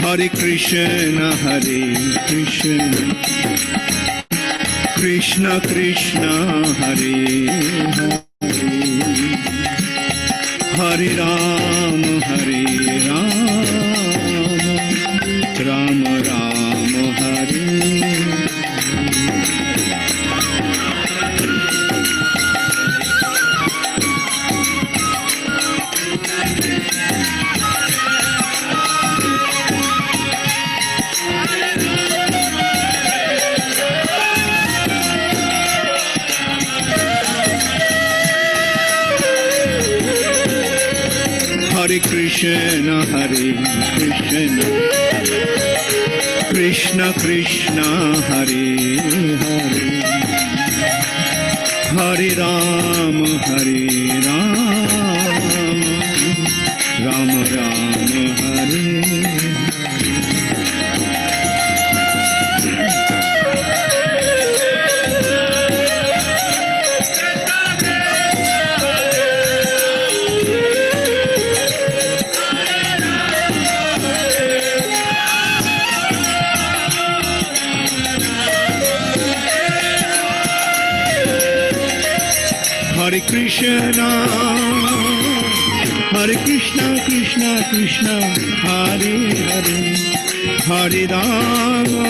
Hare Krishna, Krishna Krishna, Hare Hare, Hare Ram, Ram Ram, Hare. Hare Krishna, Krishna Krishna, Hare Hare, Hare Ram, Ram Ram, Hare. Hare Krishna, Krishna Krishna, Hare Hare, Hare Rama,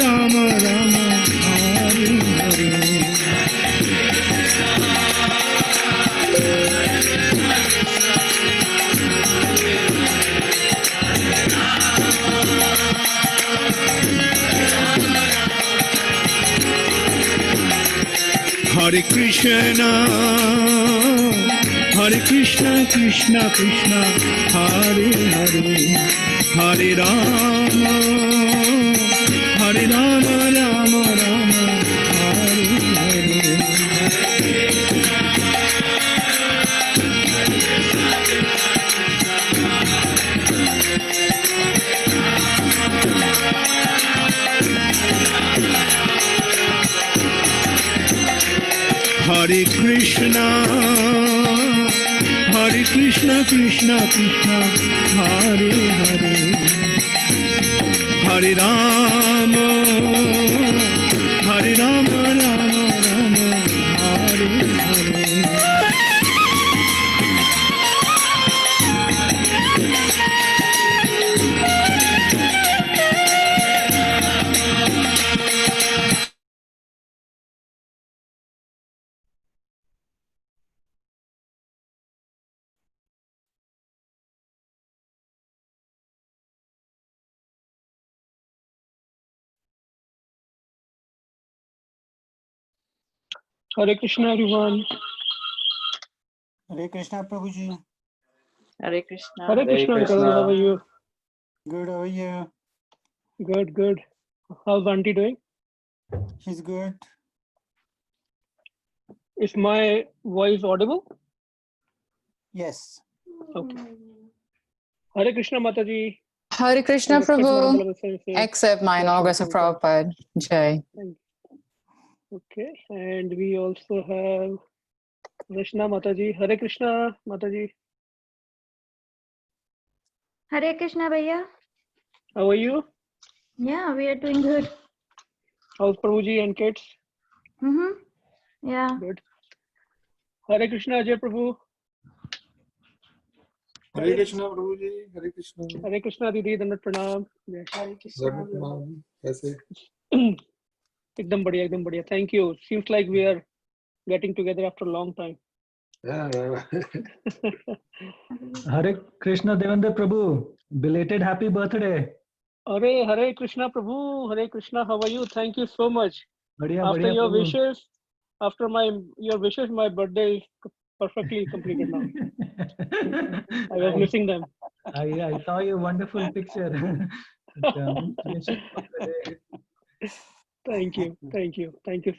Rama Rama, Hare Hare. Hare Krishna, Krishna Krishna, Hare Hare, Hare Rama, Rama Rama, Hare Hare. Hare Krishna, Krishna Krishna, Hare Hare, Hare Rama, Rama Rama, Hare Hare. Hare Krishna, everyone. Hare Krishna, Prabhuji. Hare Krishna. Hare Krishna, Uncle. How are you? Good, how are you? Good, good. How's Auntie doing? She's good. Is my voice audible? Yes. Okay. Hare Krishna, Mataji. Hare Krishna, Prabhu. Accept mine August of Prabhupada. Jai. Okay, and we also have Krishna Mataji. Hare Krishna, Mataji. Hare Krishna, Bhaiya. How are you? Yeah, we are doing good. How's Prabhuji and kids? Yeah. Good. Hare Krishna, Ajay Prabhu. Hare Krishna, Prabhuji. Hare Krishna. Hare Krishna, Didi. Dandat Pranam. Hare Krishna. कैसे? Ekdam badhiya, ekdam badhiya. Thank you. Seems like we are getting together after a long time. Yeah. Hare Krishna, Devendra Prabhu. Belated happy birthday. Hare Krishna Prabhu. Hare Krishna. How are you? Thank you so much. Badhiya, After badhiya, your Prabhu. wishes, your wishes, my birthday is perfectly completed now. I was missing them. I saw your wonderful picture. Thank you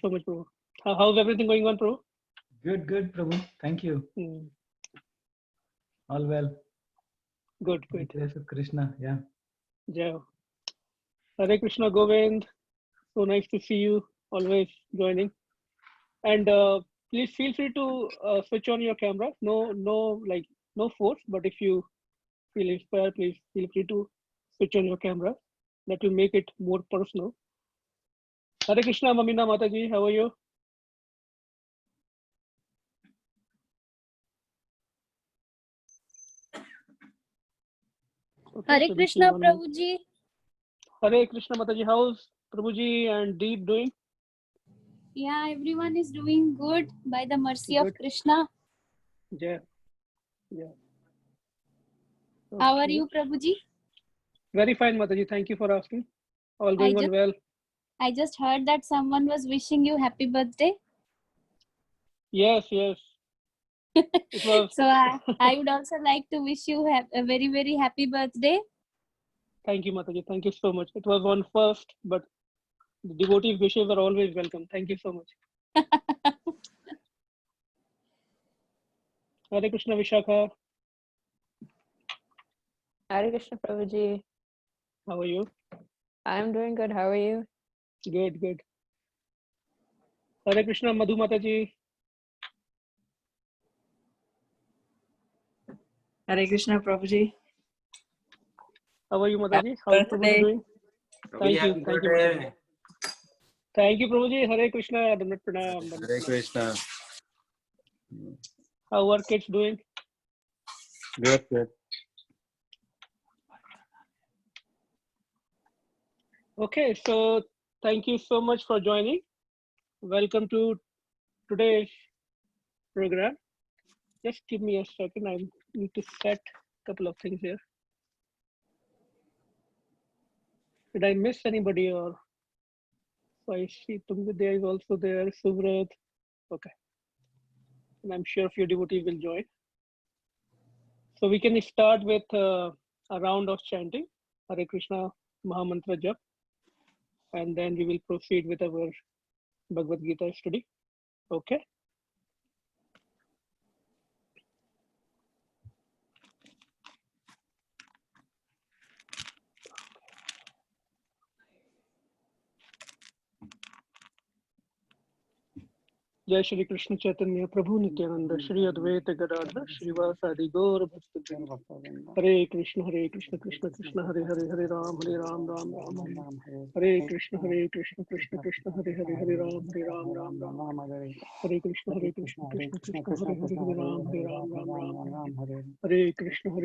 so much, Prabhu. How's everything going on, Prabhu? Good, Prabhu. Thank you. All well. Good. Grace of Krishna, yeah. Jai Ho. Hare Krishna, Govind. So nice to see you. Always joining. And please feel free to switch on your camera. No force. But if you feel inspired, please feel free to switch on your camera. That will make it more personal. Hare Krishna, Mamina Mataji, how are you? Okay, Hare so Krishna, one- Prabhuji. Hare Krishna Mataji, how's Prabhuji and Deep doing? Yeah, everyone is doing good by the mercy of Good. Krishna. Yeah. Yeah. How are Okay. you, Prabhuji? Very fine, Mataji. Thank you for asking. All going on well. I just heard that someone was wishing you happy birthday. Yes, yes. It was. So I would also like to wish you a very, very happy birthday. Thank you, Mataji. Thank you so much. It was on first, but the devotee wishes are always welcome. Thank you so much. Hare Krishna, Vishakha. Hare Krishna Prabhuji. How are you? I'm doing good. How are you? Good, good. Hare Krishna, Madhu Mataji. Hare Krishna, Prabhuji. How are you, Mataji? Happy How is birthday. Prabhuji doing? Thank you. Thank you, Mataji. Thank you, Prabhuji. Hare Krishna. Dandavat Pranam, Dandavat Hare Pranam. Krishna. How are kids doing? Good, good. Okay, so thank you so much for joining. Welcome to today's program. Just give me a second. I need to set a couple of things here. Did I miss anybody? Or so I see Tungadea is also there. Suvrat. Okay. And I'm sure a few devotees will join. So we can start with a round of chanting Hare Krishna Mahamantra Jap, and then we will proceed with our Bhagavad Gita study. Okay. Jai Shri Krishna Chaitanya Prabhu Nityananda Shri Advaita Gadadhar Srivasadi Gaur Bhakta Hare Krishna Krishna Krishna Hare Hare Hare Ram Ram Ram Hare Krishna Krishna Krishna Hare Hare Hare Ram Ram Hare Krishna Krishna Krishna Hare Hare Ram Hare Krishna Krishna Krishna Hare Hare Ram Hare Krishna Krishna Krishna Hare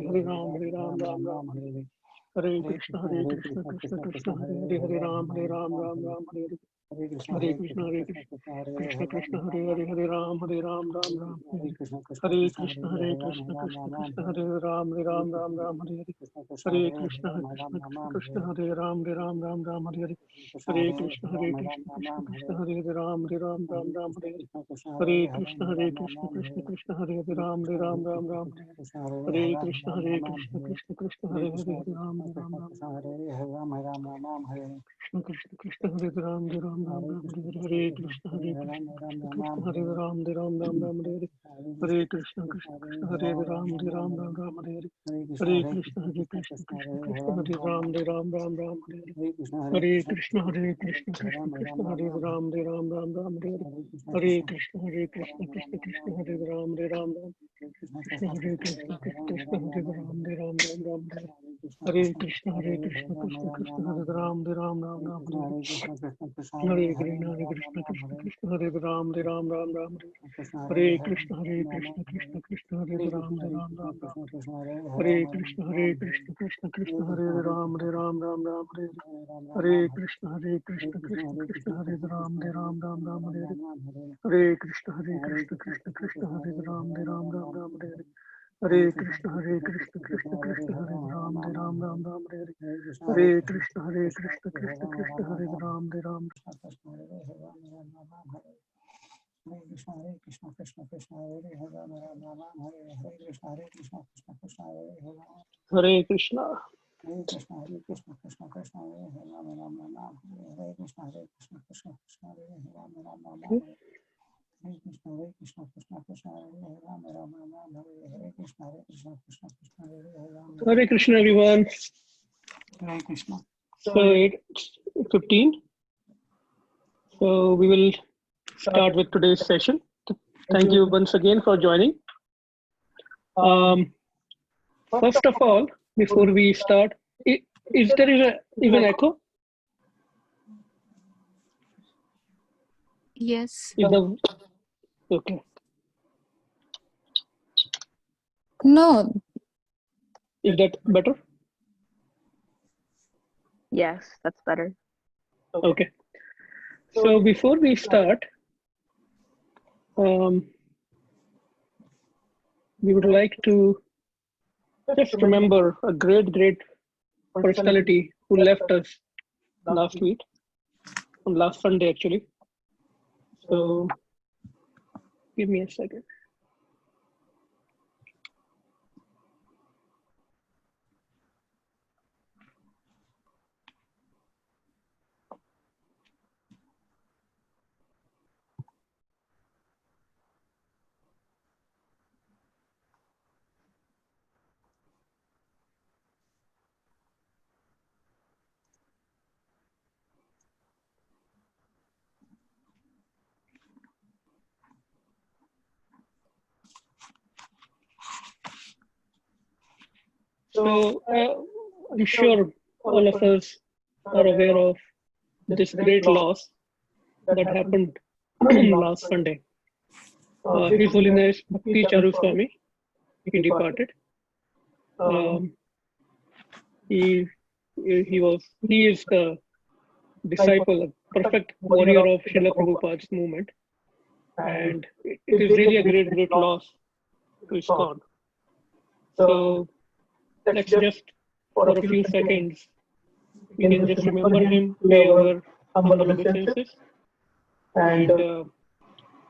Hare Ram Ram Hare Hare Krishna Krishna Krishna Hare Ram Ram Hare Hare Krishna Krishna Krishna Hare Ram Ram Hare Hare Krishna Krishna Hare Ram Hare Hare Krishna Krishna Hare Ram Hare Hare Krishna Krishna Hare Ram Hare Krishna Krishna Hare Ram Krishna Krishna Hare Ram Hare Krishna Hare Ram Hare Hare Krishna Krishna Hare Ram Hare Hare Krishna Krishna Hare Ram Hare Krishna Krishna Hare Ram Hare Krishna Krishna Hare Ram Krishna Hare Krishna Hare Ram Hare Krishna Krishna Hare Ram Hare Hare Krishna Krishna Hare Ram Hare Krishna Krishna Hare Ram Hare Krishna Krishna Hare Ram Hare Krishna Krishna Hare Ram Hare Krishna Krishna Hare Ram Hare Krishna Krishna Hare Ram Hare Krishna Krishna Hare Ram Hare Krishna. Hare Krishna, everyone. Hare Krishna. So it's 15. So we will start with today's session. Thank you once again for joining. First of all, before we start, is there is an echo? Yes. Is the okay? No, Is that better? Yes, that's better. Okay. So before we start, we would like to just remember a great personality who left us last week, on last Sunday actually. So give me a second. So I'm sure all of us are aware of this great loss that happened last Sunday. His Holiness Bhakti Charu Swami, he departed. He is the disciple, a perfect warrior of Srila Prabhupada's movement, and it is really a great loss to ISKCON. So let's just for a few seconds we can just remember him, pay our humble obeisances, and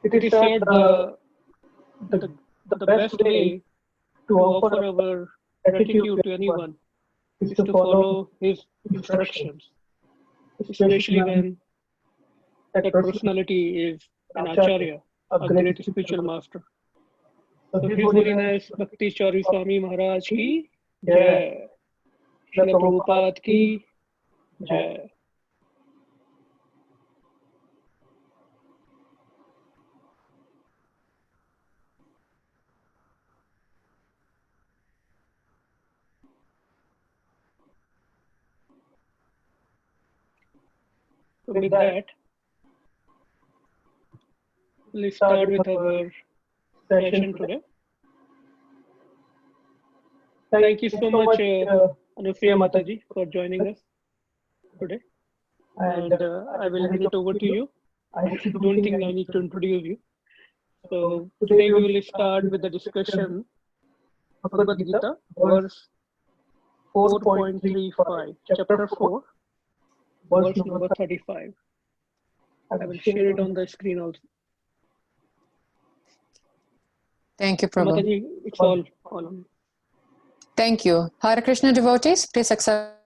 it is said the best way to offer our gratitude to anyone is to follow his instructions, especially when that personality is an acharya, a great spiritual master. So His Holiness Bhakti Charu Swami Maharaj ki jai, Srila Prabhupada ki jai. So with that, let's start with our session today. Thank you so much, Anasuya Mataji, for joining us today. And I will hand it over to you. I don't think I need to introduce you. So today we will start with the discussion of Bhagvat Gita, verse 4.35, chapter 4, verse number 35. I will share it on the screen also. thank you, Prabhu. Mataji, it's all on you. Thank you. Hare Krishna devotees, please accept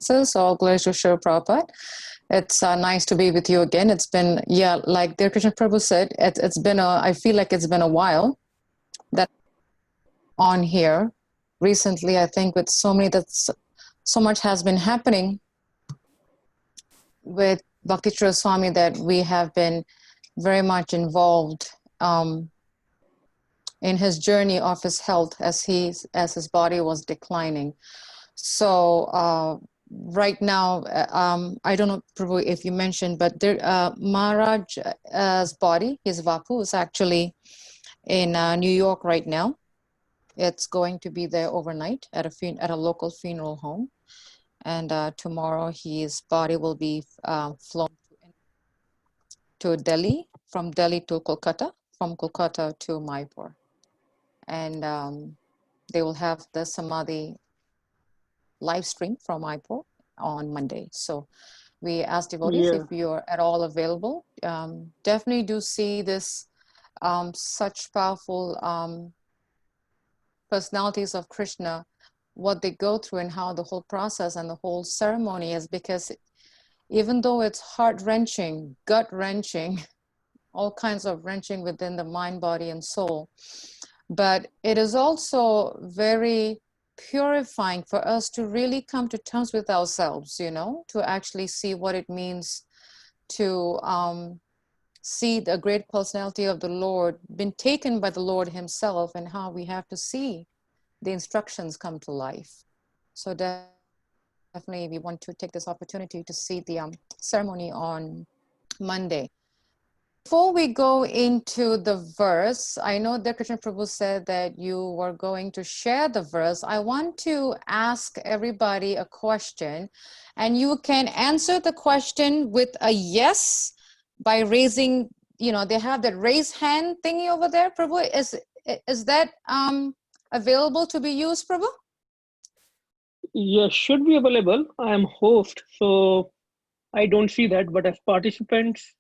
this. All glories to Srila Prabhupada. It's nice to be with you again. It's been, like Dear Krishna Prabhu said, it's been I feel like it's been a while that on here. Recently, I think with so much has been happening with Bhakti Charu Swami that we have been very much involved in his journey of his health as his body was declining. So right now, I don't know, Prabhu, if you mentioned, but there, Maharaj's body, his Vapu, is actually in New York right now. It's going to be there overnight at a local funeral home, and tomorrow his body will be flown to Delhi, from Delhi to Kolkata, from Kolkata to Mayapur, and they will have the Samadhi live stream from Mayapur on Monday. So we ask devotees, if you're at all available, definitely do see this such powerful personalities of Krishna, what they go through and how the whole process and the whole ceremony is, because even though it's heart-wrenching, gut-wrenching, all kinds of wrenching within the mind, body, and soul, but it is also very purifying for us to really come to terms with ourselves, to actually see what it means to see the great personality of the Lord, been taken by the Lord himself, and how we have to see the instructions come to life. So definitely we want to take this opportunity to see the ceremony on Monday. Before we go into the verse, I know that Krishna Prabhu said that you were going to share the verse. I want to ask everybody a question, and you can answer the question with a yes by raising, you know, they have that raise hand thingy over there. Prabhu, is that available to be used, Prabhu? Yes, should be available. I am host, so I don't see that, but as participants,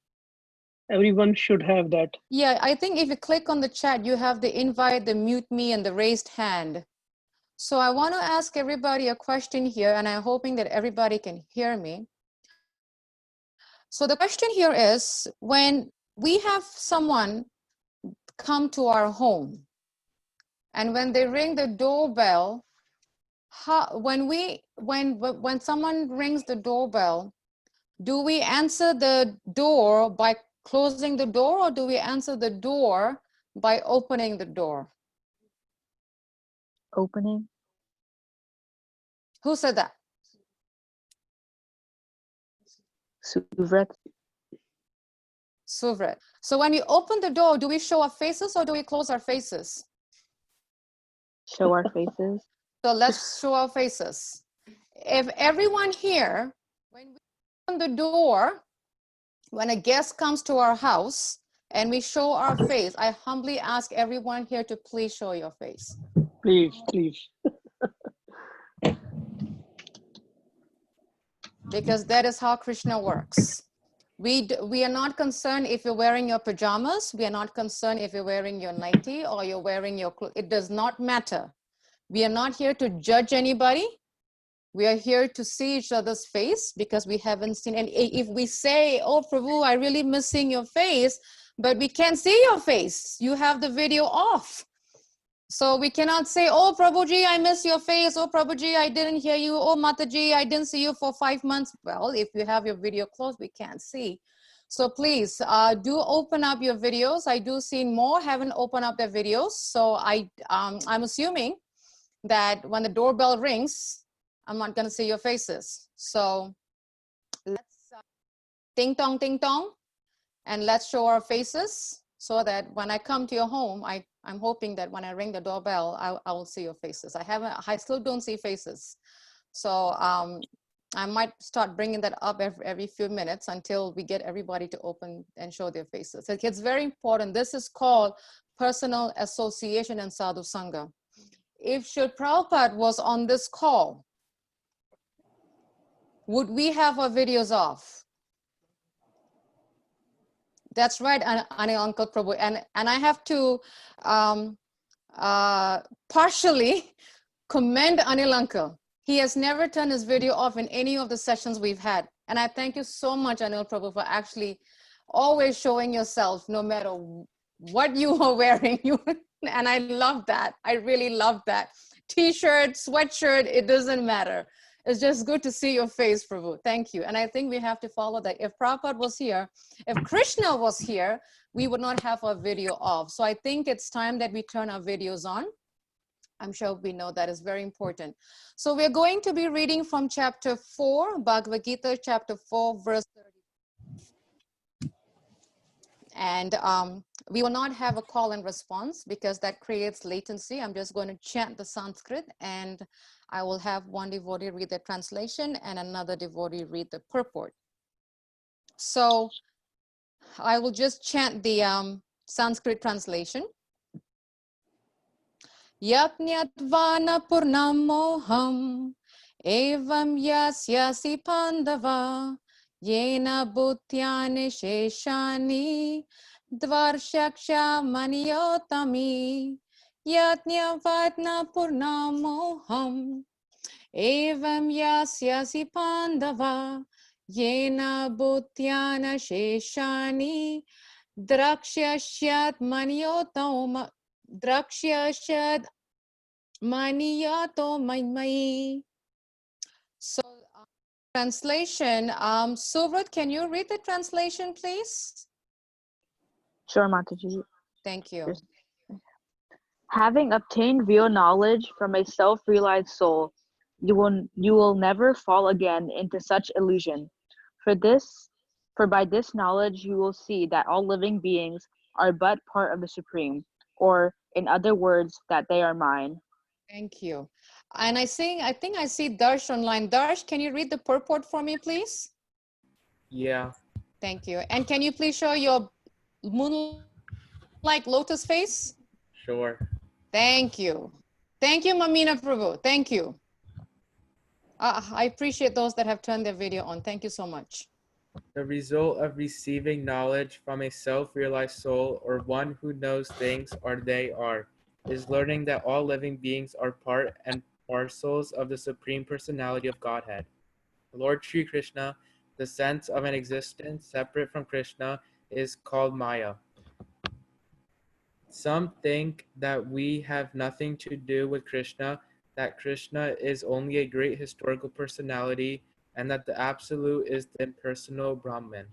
everyone should have that. Yeah, I think if you click on the chat, you have the invite, the mute me, and the raised hand. So I want to ask everybody a question here, and I'm hoping that everybody can hear me. So the question here is, when we have someone come to our home, and when they ring the doorbell, when someone rings the doorbell, do we answer the door by closing the door, or do we answer the door by opening the door? Opening. Who said that? Suvrat. Suvrat. So when we open the door, do we show our faces or do we close our faces? Show our faces. So let's show our faces. If everyone here, when we open the door, when a guest comes to our house and we show our face, I humbly ask everyone here to please show your face. Please, please. Because that is how Krishna works. We are not concerned if you're wearing your pajamas. We are not concerned if you're wearing your nightie or you're wearing your clothes. It does not matter. We are not here to judge anybody. We are here to see each other's face because we haven't seen. And if we say, oh, Prabhu, I really miss seeing your face, but we can't see your face. You have the video off. So we cannot say, oh, Prabhuji, I miss your face. Oh, Prabhuji, I didn't hear you. Oh, Mataji, I didn't see you for 5 months. Well, if you have your video closed, we can't see. So please do open up your videos. I do see more haven't opened up their videos. So I'm assuming that when the doorbell rings, I'm not going to see your faces. So let's ting tong, and let's show our faces so that when I come to your home, I'm hoping that when I ring the doorbell, I will see your faces. I still don't see faces. So I might start bringing that up every few minutes until we get everybody to open and show their faces. It's very important. This is called personal association and sadhu sangha. If Srila Prabhupada was on this call, would we have our videos off? That's right, Anil Uncle Prabhu. And I have to partially commend Anil Uncle. He has never turned his video off in any of the sessions we've had. And I thank you so much, Anil Prabhu, for actually always showing yourself no matter what you are wearing. And I love that. I really love that. T-shirt, sweatshirt, it doesn't matter. It's just good to see your face, Prabhu. Thank you. And I think we have to follow that. If Prabhupada was here, if Krishna was here, we would not have our video off. So I think it's time that we turn our videos on. I'm sure we know that is very important. So we're going to be reading from chapter 4, Bhagavad Gita, chapter 4, verse 30. And we will not have a call and response because that creates latency. I'm just going to chant the Sanskrit, and I will have one devotee read the translation and another devotee read the purport. So I will just chant the Sanskrit translation. Yatnyatvana purnamoham evam yasyasi pandava yena bhutyani sheshani dvarshaksha maniyotami yatnyavatna purnamoham evam yasyasi pandava yena bhutyana sheshani drakshashyat maniyotama Drakshashad maniyato maimai. So translation, Suvrat, can you read the translation, please? Sure, Mataji. Thank you. Having obtained real knowledge from a self-realized soul, you will never fall again into such illusion. For this, for by this knowledge you will see that all living beings are but part of the Supreme, or in other words, that they are mine. Thank you. And I think I see Darsh online. Darsh, can you read the purport for me, please? Yeah, Thank you. And can you please show your moon-like lotus face? sure. Thank you. Thank you, Mamina Prabhu. Thank you. I appreciate those that have turned their video on. Thank you so much. The result of receiving knowledge from a self-realized soul, or one who knows things are they are, is learning that all living beings are part and parcels of the Supreme Personality of Godhead. Lord Sri Krishna, the sense of an existence separate from Krishna, is called Maya. Some think that we have nothing to do with Krishna, that Krishna is only a great historical personality, and that the Absolute is the impersonal Brahman.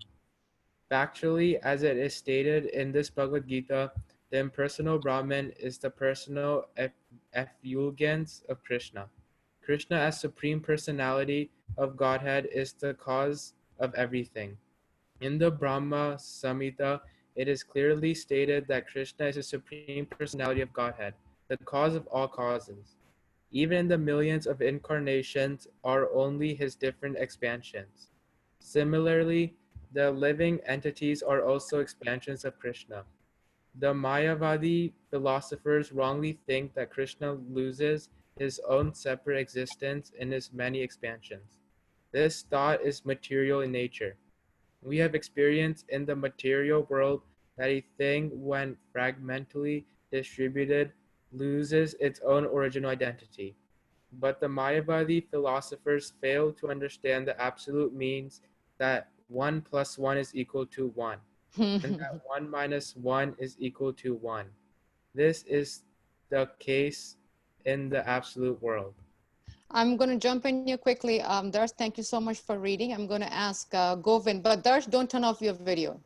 Factually, as it is stated in this Bhagavad Gita, the impersonal Brahman is the personal effulgence of Krishna. Krishna, as Supreme Personality of Godhead, is the cause of everything. In the Brahma Samhita, it is clearly stated that Krishna is the Supreme Personality of Godhead, the cause of all causes. Even the millions of incarnations are only his different expansions. Similarly, the living entities are also expansions of Krishna. The Mayavadi philosophers wrongly think that Krishna loses his own separate existence in his many expansions. This thought is material in nature. We have experienced in the material world that a thing, when fragmentally distributed, loses its own original identity. But the Mayavadi philosophers fail to understand the absolute means that 1 plus 1 is equal to 1, and that 1 minus 1 is equal to 1. This is the case in the absolute world. I'm going to jump in here quickly. Darsh, thank you so much for reading. I'm going to ask Govind, but Darsh, don't turn off your video.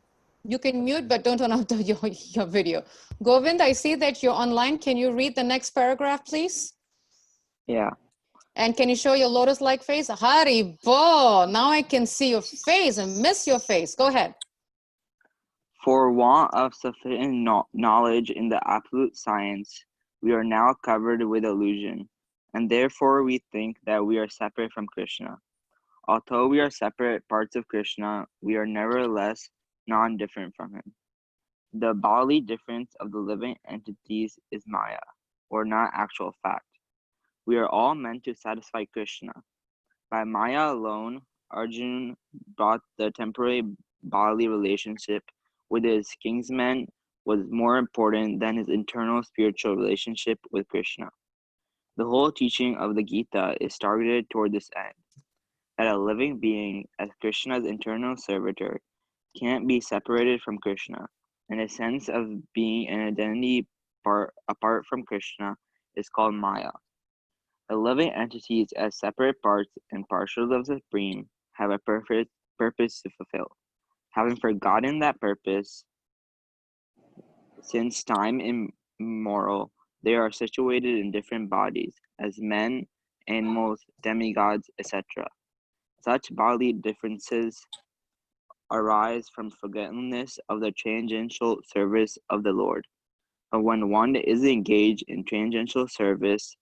You can mute, but don't turn off your video. Govind, I see that you're online. Can you read the next paragraph, please? Yeah. And can you show your lotus-like face? Hari Bo, now I can see your face and miss your face. Go ahead. For want of sufficient knowledge in the absolute science, we are now covered with illusion, and therefore we think that we are separate from Krishna. Although we are separate parts of Krishna, we are nevertheless non-different from him. The bodily difference of the living entities is Maya, or not actual fact. We are all meant to satisfy Krishna. By Maya alone, Arjuna brought the temporary bodily relationship with his kinsmen was more important than his internal spiritual relationship with Krishna. The whole teaching of the Gita is targeted toward this end, that a living being, as Krishna's internal servitor, can't be separated from Krishna, and a sense of being an identity apart from Krishna is called Maya. The living entities, as separate parts and parcels of the Supreme, have a purpose to fulfill. Having forgotten that purpose, since time immemorial, they are situated in different bodies, as men, animals, demigods, etc. Such bodily differences arise from forgetfulness of the tangential service of the Lord. But when one is engaged in tangential service,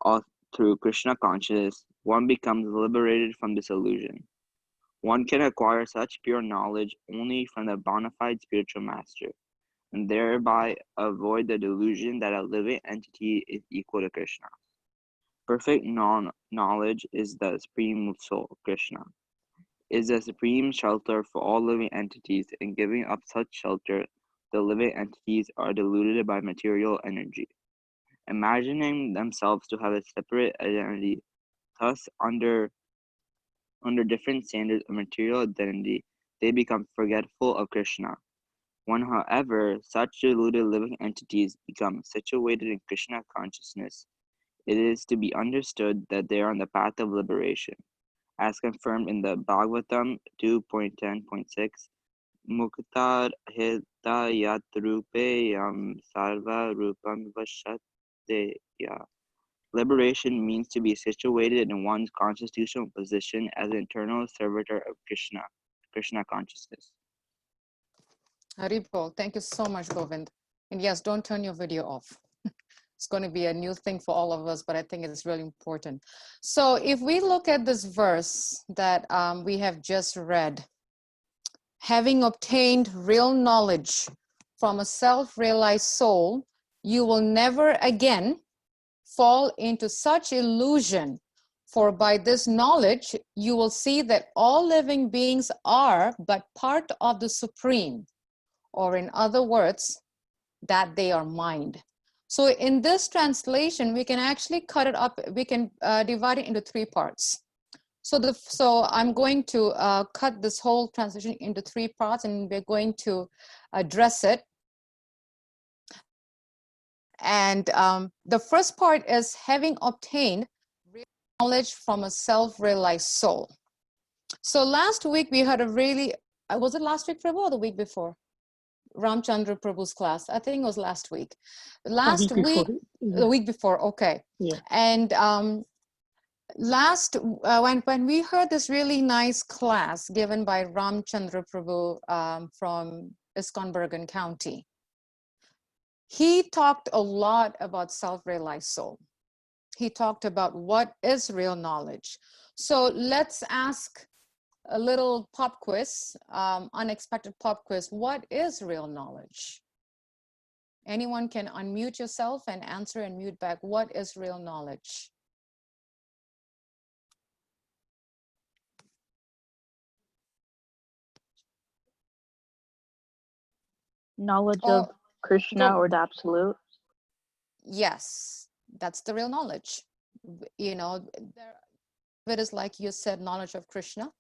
all through Krishna consciousness, one becomes liberated from this illusion. One can acquire such pure knowledge only from the bona fide spiritual master, and thereby avoid the delusion that a living entity is equal to Krishna. Perfect knowledge is the Supreme Soul, Krishna, is the supreme shelter for all living entities. In giving up such shelter, the living entities are deluded by material energy, imagining themselves to have a separate identity. Thus, under different standards of material identity, they become forgetful of Krishna. When, however, such deluded living entities become situated in Krishna consciousness, it is to be understood that they are on the path of liberation, as confirmed in the Bhagavatam 2.10.6. Muktar hita yat rupe yam sarva rupam vashateya. Liberation means to be situated in one's constitutional position as an eternal servitor of Krishna consciousness. Haribol, thank you so much, Govind. And yes, don't turn your video off. It's going to be a new thing for all of us, but I think it's really important. So if we look at this verse that we have just read, having obtained real knowledge from a self-realized soul, you will never again fall into such illusion, for by this knowledge, you will see that all living beings are but part of the Supreme, or in other words, that they are mind. So in this translation, we can actually cut it up, we can divide it into 3 parts. So I'm going to cut this whole translation into 3 parts, and we're going to address it. And the first part is having obtained real knowledge from a self-realized soul. So last week we had a really, was it last week, Prabhu, or the week before? Ramchandra Prabhu's class. I think it was last week. Last week, the week before, okay. Yeah. And when we heard this really nice class given by Ramchandra Prabhu from ISKCON Bergen County, he talked a lot about self-realized soul. He talked about what is real knowledge. So let's ask a little pop quiz, unexpected pop quiz. What is real knowledge? Anyone can unmute yourself and answer and mute back. What is real knowledge? Knowledge of Krishna or the Absolute. Yes, that's the real knowledge. You know, it is like you said, knowledge of Krishna.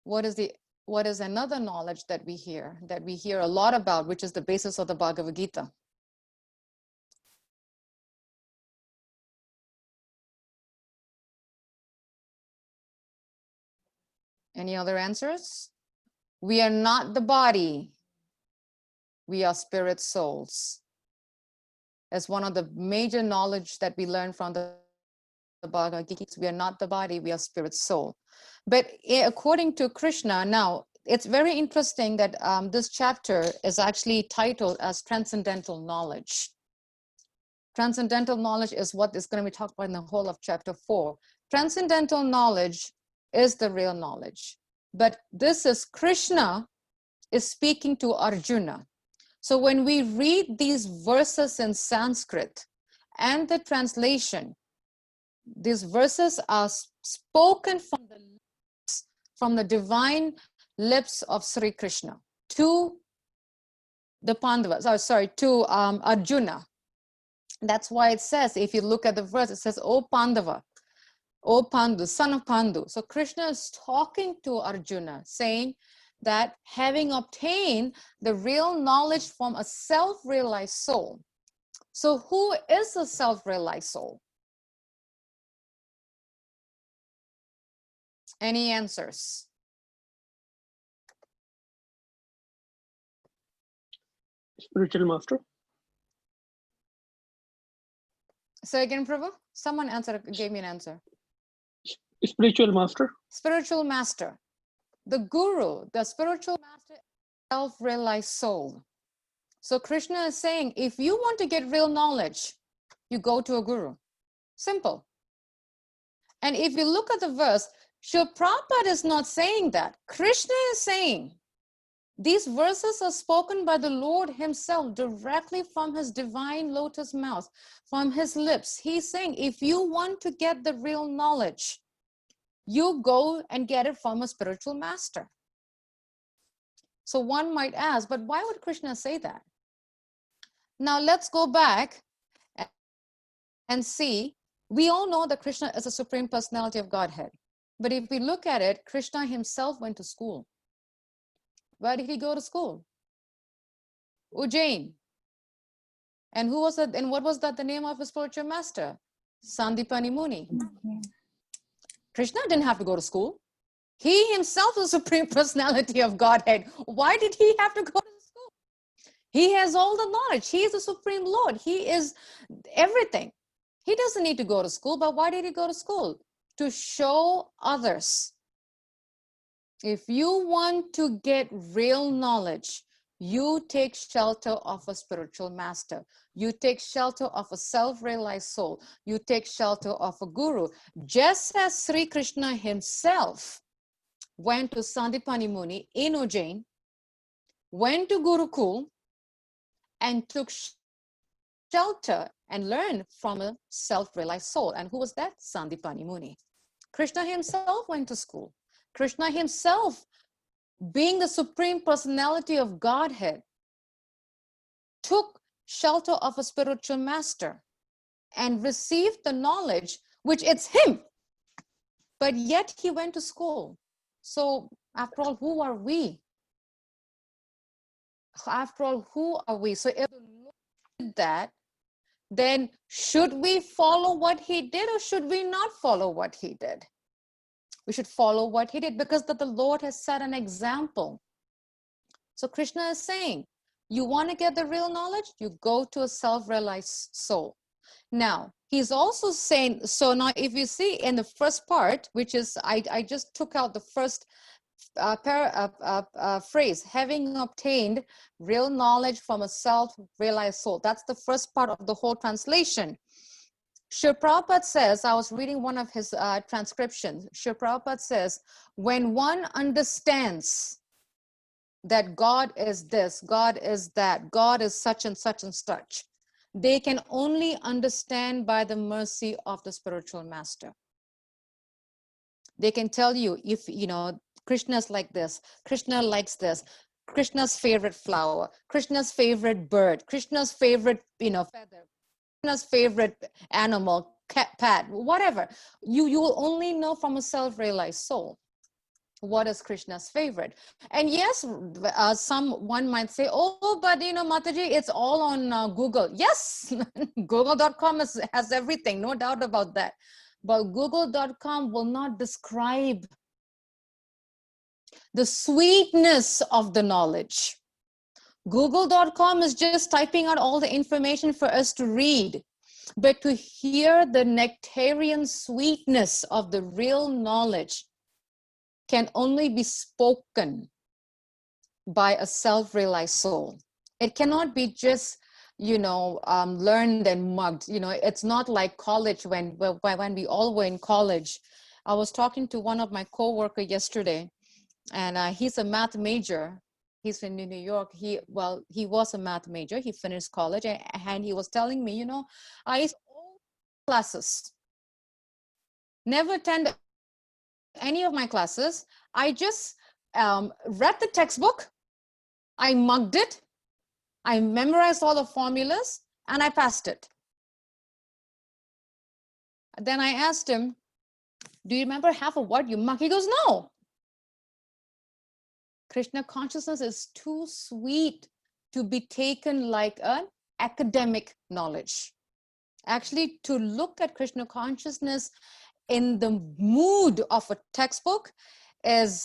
What is another knowledge that we hear a lot about, which is the basis of the Bhagavad Gita? Any other answers? We are not the body. We are spirit souls. As one of the major knowledge that we learn from the Bhagavad Gita, we are not the body, we are spirit soul. But according to Krishna, now, it's very interesting that this chapter is actually titled as Transcendental Knowledge. Transcendental knowledge is what is going to be talked about in the whole of chapter 4. Transcendental knowledge is the real knowledge. But this is Krishna is speaking to Arjuna. So when we read these verses in Sanskrit and the translation, these verses are spoken from the divine lips of Sri Krishna to the Pandavas, to Arjuna. That's why it says, if you look at the verse, it says, "O Pandava, O Pandu, son of Pandu." So Krishna is talking to Arjuna, saying that having obtained the real knowledge from a self-realized soul. So who is a self-realized soul? Any answers? Spiritual master. So again, Prabhu, someone gave me an answer. Spiritual master. Spiritual master. The guru, the spiritual master, self-realized soul. So Krishna is saying, if you want to get real knowledge, you go to a guru. Simple. And if you look at the verse, Srila Prabhupada is not saying that. Krishna is saying, these verses are spoken by the Lord himself directly from his divine lotus mouth, from his lips. He's saying, if you want to get the real knowledge, you go and get it from a spiritual master. So one might ask, but why would Krishna say that? Now let's go back and see. We all know that Krishna is a Supreme Personality of Godhead. But if we look at it, Krishna himself went to school. Where did he go to school? Ujjain. And who was that? And what was that the name of his spiritual master? Sandipani Muni. Krishna didn't have to go to school. He himself is the Supreme Personality of Godhead. Why did he have to go to school? He has all the knowledge. He is the Supreme Lord. He is everything. He doesn't need to go to school, but why did he go to school? To show others. If you want to get real knowledge, you take shelter of a spiritual master. You take shelter of a self-realized soul. You take shelter of a guru. Just as Sri Krishna himself went to Sandipani Muni in Ujjain, went to Gurukul, and took shelter and learned from a self-realized soul. And who was that? Sandipani Muni. Krishna himself went to school. Krishna himself, being the Supreme Personality of Godhead, took shelter of a spiritual master and received the knowledge, which it's him, but yet he went to school. So after all, who are we? After all, who are we? So if the Lord did that, then should we follow what he did or should we not follow what he did? We should follow what he did because the Lord has set an example. So Krishna is saying, you want to get the real knowledge? You go to a self-realized soul. Now, he's also saying, so now if you see in the first part, which is, I just took out the first phrase, having obtained real knowledge from a self-realized soul. That's the first part of the whole translation. Srila Prabhupada says, I was reading one of his transcriptions. Srila Prabhupada says, when one understands that God is this, God is that, God is such and such and such, they can only understand by the mercy of the spiritual master. They can tell you, if, you know, Krishna's like this, Krishna likes this, Krishna's favorite flower, Krishna's favorite bird, Krishna's favorite, you know, feather, Krishna's favorite animal, cat, pet, whatever. You will only know from a self-realized soul what is Krishna's favorite. And yes, one might say, oh, but you know, Mataji, it's all on Google. Yes, google.com has everything, no doubt about that. But google.com will not describe the sweetness of the knowledge. Google.com is just typing out all the information for us to read. But to hear the nectarian sweetness of the real knowledge can only be spoken by a self-realized soul. It cannot be just, you know, learned and mugged. You know, it's not like college when we all were in college. I was talking to one of my coworkers yesterday, and he's a math major. He's in New York. He was a math major. He finished college, and he was telling me, you know, I used all classes, never attend any of my classes. I just read the textbook, I mugged it, I memorized all the formulas, and I passed it. Then I asked him, do you remember half of what you mugged? He goes, no. Krishna consciousness is too sweet to be taken like an academic knowledge. Actually, to look at Krishna consciousness in the mood of a textbook is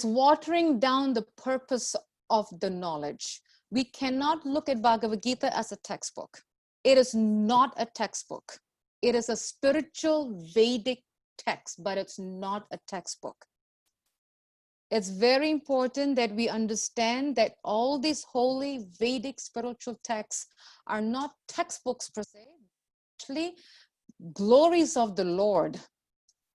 watering down the purpose of the knowledge. We cannot look at Bhagavad Gita as a textbook. It is not a textbook. It is a spiritual Vedic text, but it's not a textbook. It's very important that we understand that all these holy Vedic spiritual texts are not textbooks per se, actually glories of the Lord.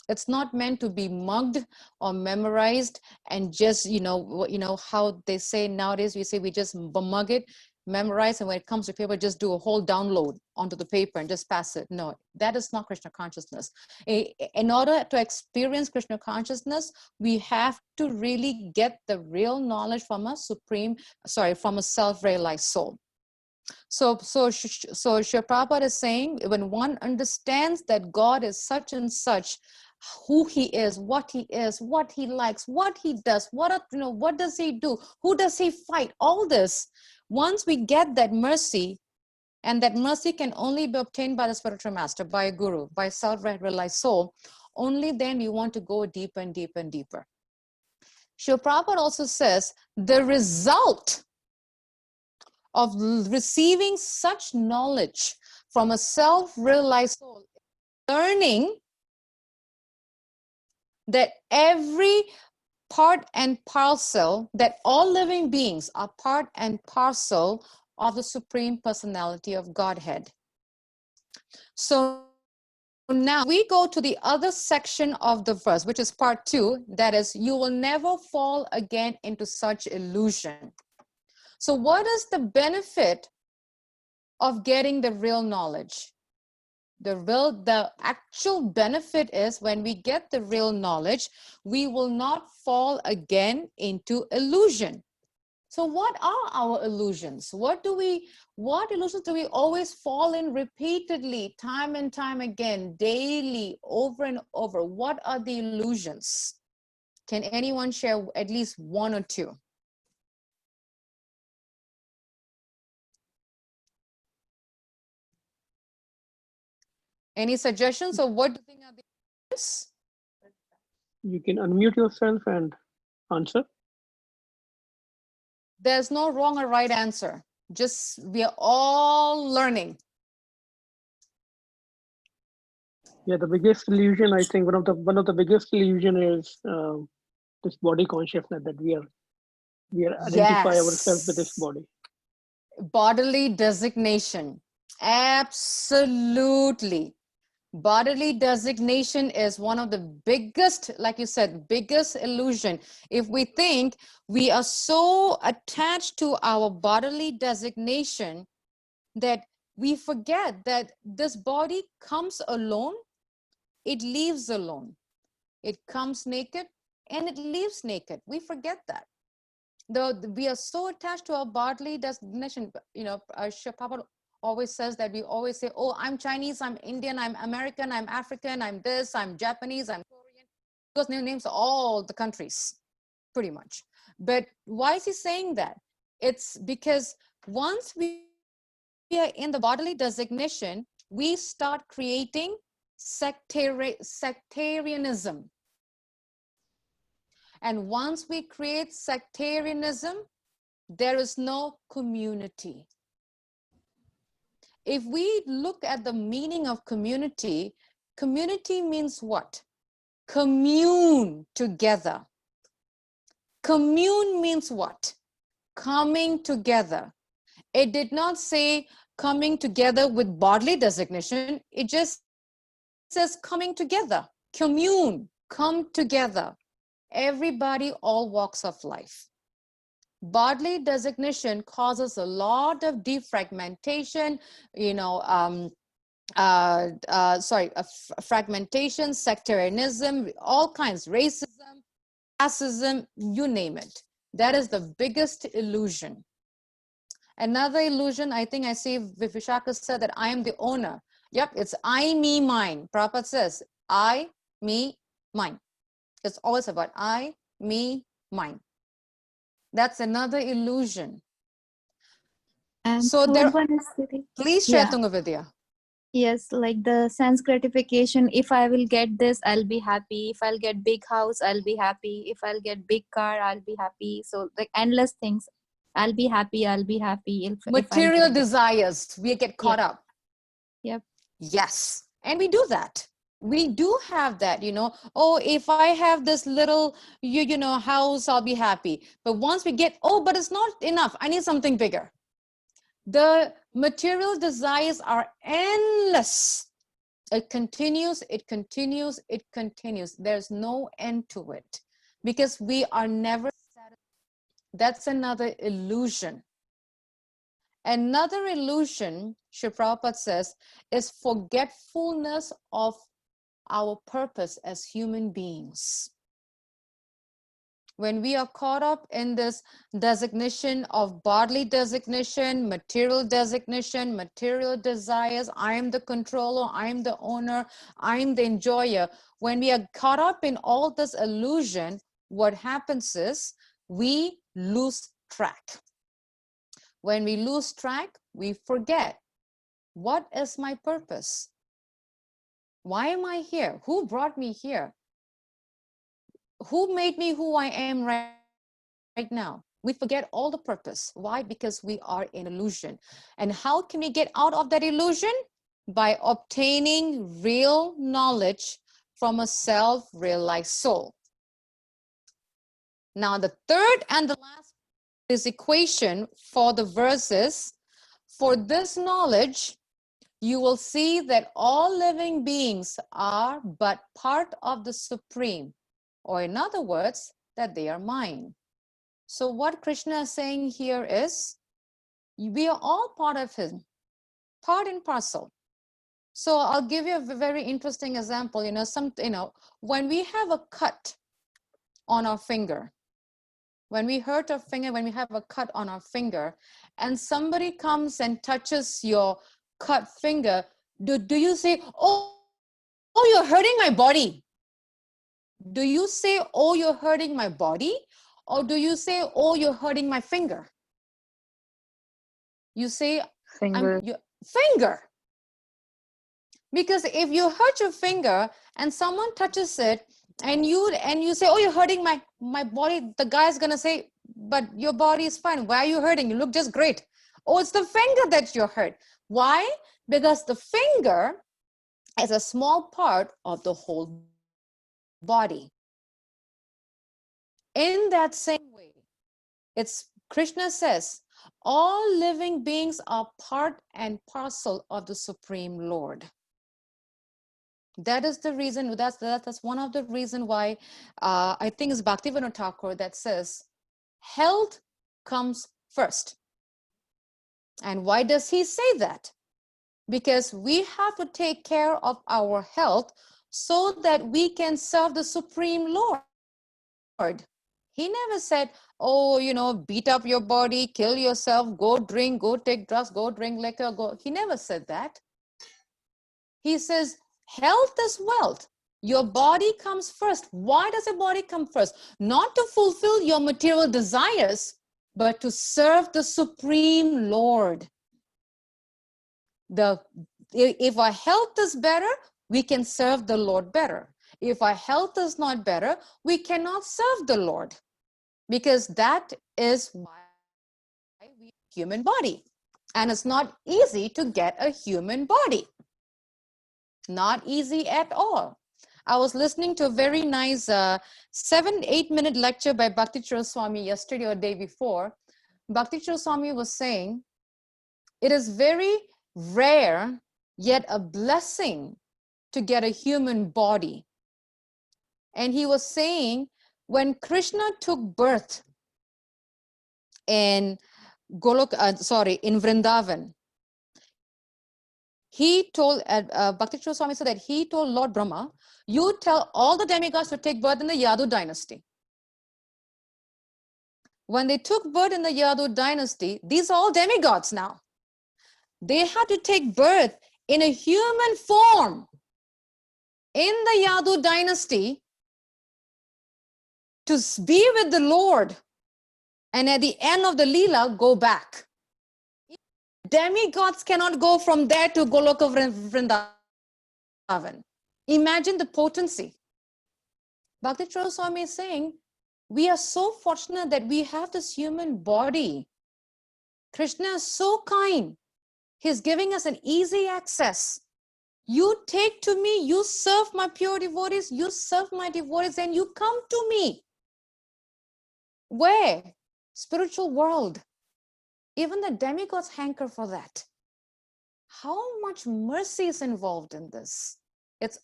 It's not meant to be mugged or memorized and just, you know how they say nowadays, we just mug it, memorize, and when it comes to paper, just do a whole download onto the paper and just pass it. No, that is not Krishna consciousness. In order to experience Krishna consciousness, we have to really get the real knowledge from a self-realized soul. So Srila Prabhupada is saying, when one understands that God is such and such, who he is, what he likes, what he does, what does he do, who does he fight, all this, once we get that mercy, and that mercy can only be obtained by the spiritual master, by a guru, by a self-realized soul, only then we want to go deeper and deeper and deeper. Srila Prabhupada also says the result of receiving such knowledge from a self-realized soul, learning that every part and parcel, that all living beings are part and parcel of the Supreme Personality of Godhead. So now we go to the other section of the verse, which is part 2, that is, you will never fall again into such illusion. So what is the benefit of getting the real knowledge? The actual benefit is when we get the real knowledge, we will not fall again into illusion. So what are our illusions? What illusions do we always fall in repeatedly, time and time again, daily, over and over? What are the illusions? Can anyone share at least one or two? Any suggestions of what do you think are the illusions? You can unmute yourself and answer. There's no wrong or right answer. Just we are all learning. Yeah, the biggest illusion, I think, one of the biggest illusion is this body consciousness, that we identify ourselves with this body. Bodily designation. Absolutely. Bodily designation is one of the biggest, like you said, biggest illusion. If we think we are so attached to our bodily designation that we forget that this body comes alone, it leaves alone. It comes naked and it leaves naked. We forget that. Though we are so attached to our bodily designation, you know, Papa always says that we always say, oh, I'm Chinese, I'm Indian, I'm American, I'm African, I'm this, I'm Japanese, I'm Korean. Those names all the countries, pretty much. But why is he saying that? It's because once we are in the bodily designation, we start creating sectarianism. And once we create sectarianism, there is no community. If we look at the meaning of community, community means what? Commune together. Commune means what? Coming together. It did not say coming together with bodily designation. It just says coming together. Commune, come together. Everybody, all walks of life. Bodily designation causes a lot of defragmentation, fragmentation, sectarianism, all kinds, racism, classism, you name it. That is the biggest illusion. Another illusion, I think I see Vishaka said that I am the owner. Yep, it's I, me, mine. Prabhupada says, I, me, mine. It's always about I, me, mine. That's another illusion. And so third one is please share Tungavidya. Yes, like the sense gratification. If I will get this, I'll be happy. If I'll get big house, I'll be happy. If I'll get big car, I'll be happy. So like endless things. I'll be happy. I'll be happy. Material desires, we get caught up. Yep. Yes, and we do that. We do have that, oh, if I have this little, house, I'll be happy. But once we get, oh, but it's not enough. I need something bigger. The material desires are endless. It continues, it continues, it continues. There's no end to it because we are never satisfied. That's another illusion. Another illusion, Sri Prabhupada says, is forgetfulness of our purpose as human beings. When we are caught up in this designation of bodily designation, material desires, I am the controller, I am the owner, I am the enjoyer. When we are caught up in all this illusion, what happens is we lose track. When we lose track, we forget. What is my purpose? Why am I here? Who brought me here? Who made me who I am right now? We forget all the purpose. Why? Because we are in illusion. And how can we get out of that illusion? By obtaining real knowledge from a self-realized soul. Now, the third and the last is equation for the verses. For this knowledge, you will see that all living beings are but part of the Supreme, or in other words, that they are mine. So what Krishna is saying here is, we are all part of him, part and parcel. So I'll give you a very interesting example. When we have a cut on our finger, when we hurt our finger, when we have a cut on our finger, and somebody comes and touches your cut finger, do you say, oh, you're hurting my body? Do you say, oh, you're hurting my body? Or do you say, oh, you're hurting my finger? You say, Finger. Finger. Because if you hurt your finger and someone touches it and you say, oh, you're hurting my body, the guy's gonna say, but your body is fine. Why are you hurting? You look just great. Oh, it's the finger that you're hurt. Why? Because the finger is a small part of the whole body. In that same way, Krishna says, all living beings are part and parcel of the Supreme Lord. That is the reason, that's one of the reasons why I think it's Bhaktivinoda Thakur that says, health comes first. And why does he say that? Because we have to take care of our health so that we can serve the Supreme Lord. He never said, oh, beat up your body, kill yourself, go drink, go take drugs, go drink liquor, go. He never said that. He says, health is wealth. Your body comes first. Why does your body come first? Not to fulfill your material desires, but to serve the Supreme Lord. If our health is better, we can serve the Lord better. If our health is not better, we cannot serve the Lord, because that is why we have a human body. And it's not easy to get a human body. Not easy at all. I was listening to a very nice 7-8 minute lecture by Bhakti Swami yesterday or day before. Bhakti Swami was saying, it is very rare, yet a blessing to get a human body. And he was saying, when Krishna took birth in in Vrindavan, he told, Bhakti Swami said that he told Lord Brahma, you tell all the demigods to take birth in the Yadu dynasty. When they took birth in the Yadu dynasty, these are all demigods now. They had to take birth in a human form in the Yadu dynasty to be with the Lord, and at the end of the Leela, go back. Demigods cannot go from there to Goloka Vrindavan. Imagine the potency. Bhakti Swami is saying, we are so fortunate that we have this human body. Krishna is so kind. He's giving us an easy access. You take to me, you serve my pure devotees, you serve my devotees, and you come to me. Where? Spiritual world. Even the demigods hanker for that. How much mercy is involved in this? It's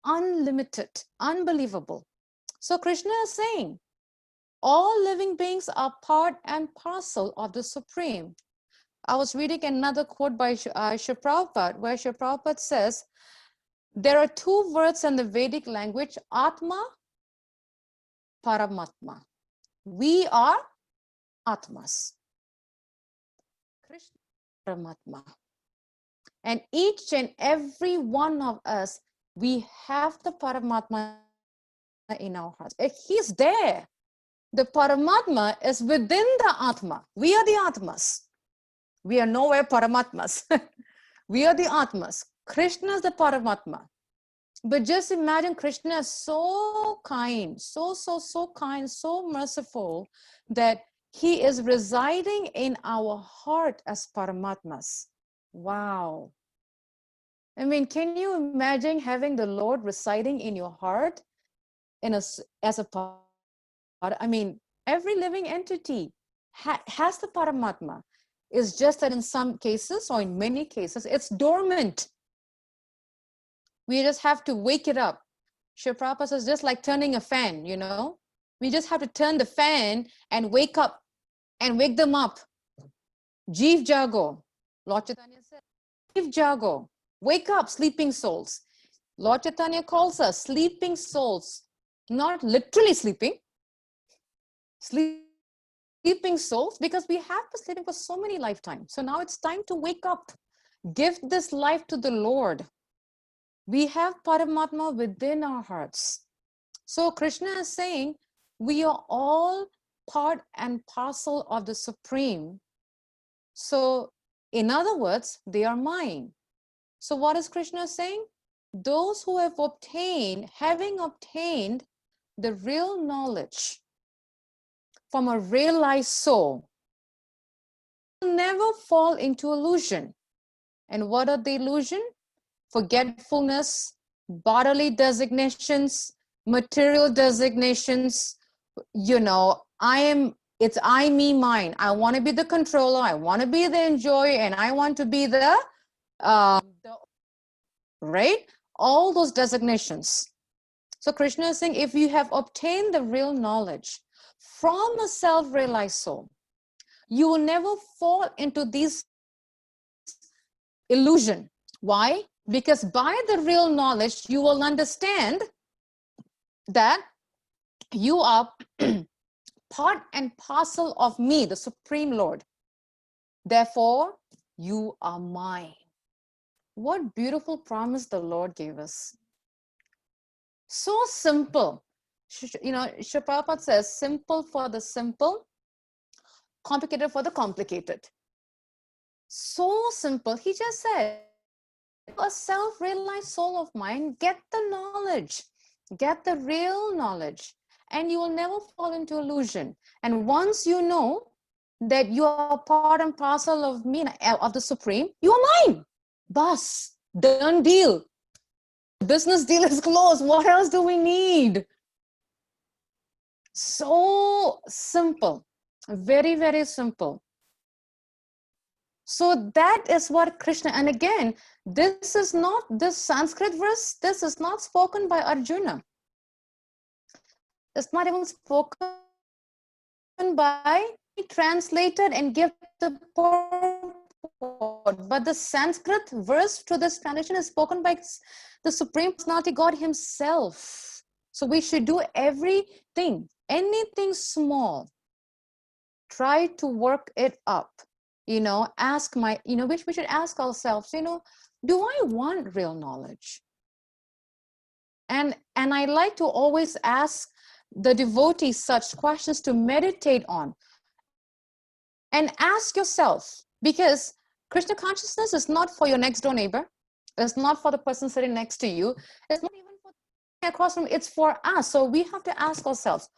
unlimited, unbelievable. So Krishna is saying, all living beings are part and parcel of the Supreme. I was reading another quote by Srila Prabhupada, where Srila Prabhupada says, there are two words in the Vedic language, Atma, Paramatma. We are Atmas. Krishna, Paramatma. And each and every one of us, we have the Paramatma in our hearts. He's there. The Paramatma is within the Atma. We are the Atmas. We are nowhere Paramatmas. We are the Atmas. Krishna is the Paramatma. But just imagine Krishna is so kind, so kind, so merciful that he is residing in our heart as Paramatmas. Wow. I mean, can you imagine having the Lord residing in your heart as a part? I mean, every living entity has the Paramatma. It's just that in some cases or in many cases, it's dormant. We just have to wake it up. Shri Prabhupada says, just like turning a fan, you know, we just have to turn the fan and wake up and wake them up. Jeev Jago. Lord Chaitanya said, Jeev Jago. Wake up, sleeping souls. Lord Chaitanya calls us sleeping souls, not literally sleeping souls, because we have been sleeping for so many lifetimes. So now it's time to wake up. Give this life to the Lord. We have Paramatma within our hearts. So Krishna is saying, we are all part and parcel of the Supreme. So in other words, they are mine. So what is Krishna saying? Those who have having obtained the real knowledge from a realized soul, will never fall into illusion. And what are the illusion? Forgetfulness, bodily designations, material designations. You know, it's I, me, mine. I want to be the controller. I want to be the enjoyer, and I want to be the right? All those designations. So Krishna is saying, if you have obtained the real knowledge from a self-realized soul, you will never fall into these illusion. Why? Because by the real knowledge, you will understand that you are part and parcel of me, the Supreme Lord. Therefore, you are mine. What beautiful promise the Lord gave us. So simple. You know, Shri Prabhupada says, simple for the simple, complicated for the complicated. So simple. He just said, a self-realized soul of mine, get the knowledge, get the real knowledge, and you will never fall into illusion. And once you know that you are part and parcel of me, of the Supreme, you are mine. Bas, done deal. Business deal is closed. What else do we need? So simple, very, very simple. So that is what Krishna, and again, this Sanskrit verse, this is not spoken by Arjuna. It's not even spoken by, translated and give the purport. But the Sanskrit verse to this translation is spoken by the Supreme Personality God himself. So we should do everything, anything small, try to work it up. You know, we should ask ourselves, you know, do I want real knowledge? And I like to always ask the devotees such questions to meditate on. And ask yourself, because Krishna consciousness is not for your next door neighbor. It's not for the person sitting next to you. It's not even for the across from, it's for us. So we have to ask ourselves,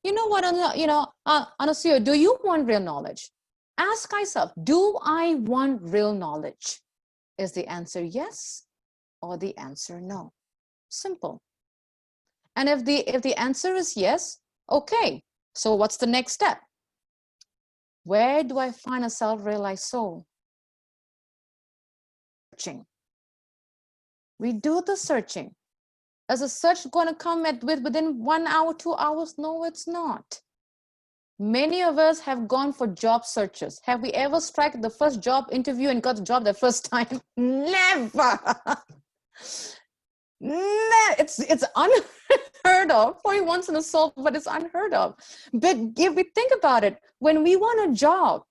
you know what, Anasuya, do you want real knowledge? Ask myself, do I want real knowledge? Is the answer yes or the answer no? Simple. And if the answer is yes, okay. So what's the next step? Where do I find a self-realized soul? Searching. We do the searching. Is the search going to come within 1 hour, 2 hours? No, it's not. Many of us have gone for job searches. Have we ever struck the first job interview and got the job the first time? Never. It's unheard of. Probably once in a soul, but it's unheard of. But if we think about it, when we want a job,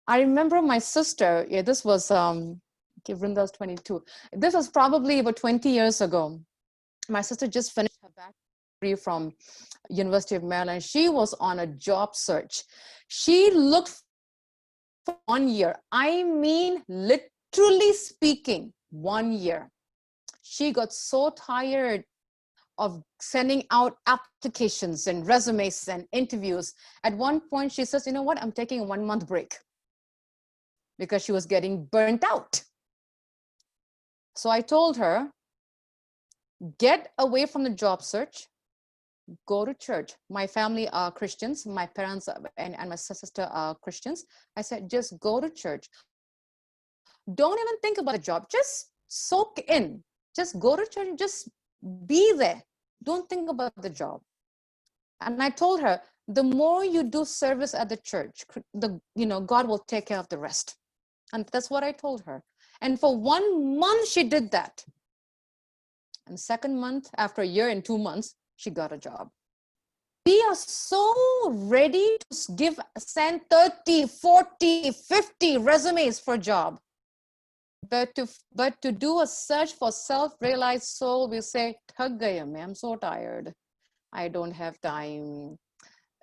I remember my sister, this was, Vrinda's 22. This was probably about 20 years ago. My sister just finished her bachelor's degree from University of Maryland. She was on a job search. She looked for 1 year. I mean, literally speaking, 1 year. She got so tired of sending out applications and resumes and interviews. At one point, she says, you know what, I'm taking a 1 month break because she was getting burnt out. So I told her, get away from the job search, go to church. My family are Christians. My parents and my sister are Christians. I said, just go to church. Don't even think about the job. Just soak in. Just go to church and just be there. Don't think about the job. And I told her, the more you do service at the church, God will take care of the rest. And that's what I told her. And for 1 month, she did that. And second month, after a year and 2 months, she got a job. We are so ready to send 30, 40, 50 resumes for a job. But to do a search for self-realized soul, we say, Thak gaya main, I'm so tired. I don't have time.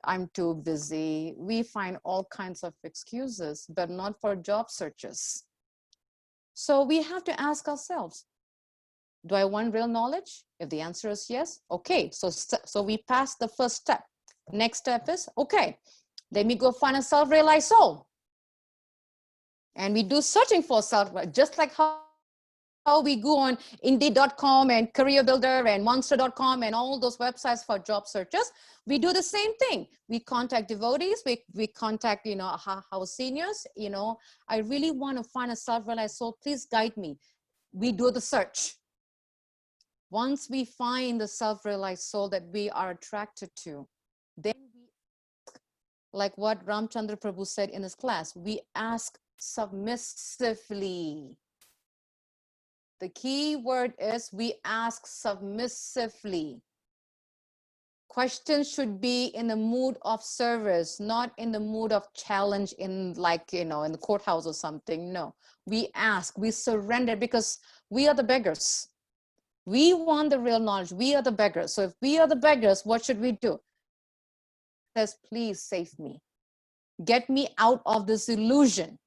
I'm too busy. We find all kinds of excuses, but not for job searches. So we have to ask ourselves, do I want real knowledge? If the answer is yes, okay. So we passed the first step. Next step is, okay, let me go find a self-realized soul. And we do searching for self, just like how we go on Indeed.com and Career Builder and Monster.com and all those websites for job searches. We do the same thing. We contact devotees. We contact, house seniors. I really want to find a self-realized soul. Please guide me. We do the search. Once we find the self-realized soul that we are attracted to, then we ask, like what Ramchandra Prabhu said in his class, we ask submissively. The key word is we ask submissively. Questions should be in the mood of service, not in the mood of challenge in in the courthouse or something. No, we ask, we surrender because we are the beggars. We want the real knowledge. We are the beggars. So if we are the beggars, what should we do? It says, please save me. Get me out of this illusion.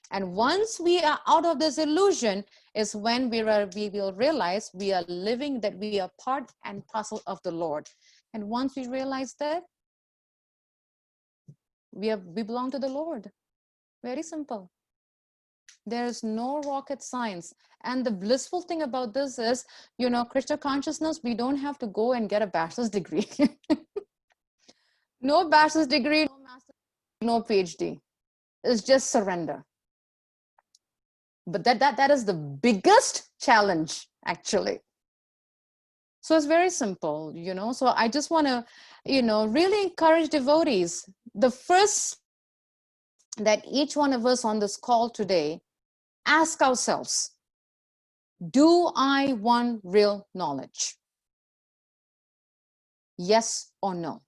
And once we are out of this illusion is when we will realize we are living, that we are part and parcel of the Lord. And once we realize that, we belong to the Lord. Very simple. There is no rocket science. And the blissful thing about this is, Krishna consciousness, we don't have to go and get a bachelor's degree. No bachelor's degree, no master's degree, no PhD. It's just surrender. But that is the biggest challenge, actually. So it's very simple, So I just want to, really encourage devotees. The first that each one of us on this call today, ask ourselves, do I want real knowledge? Yes or no?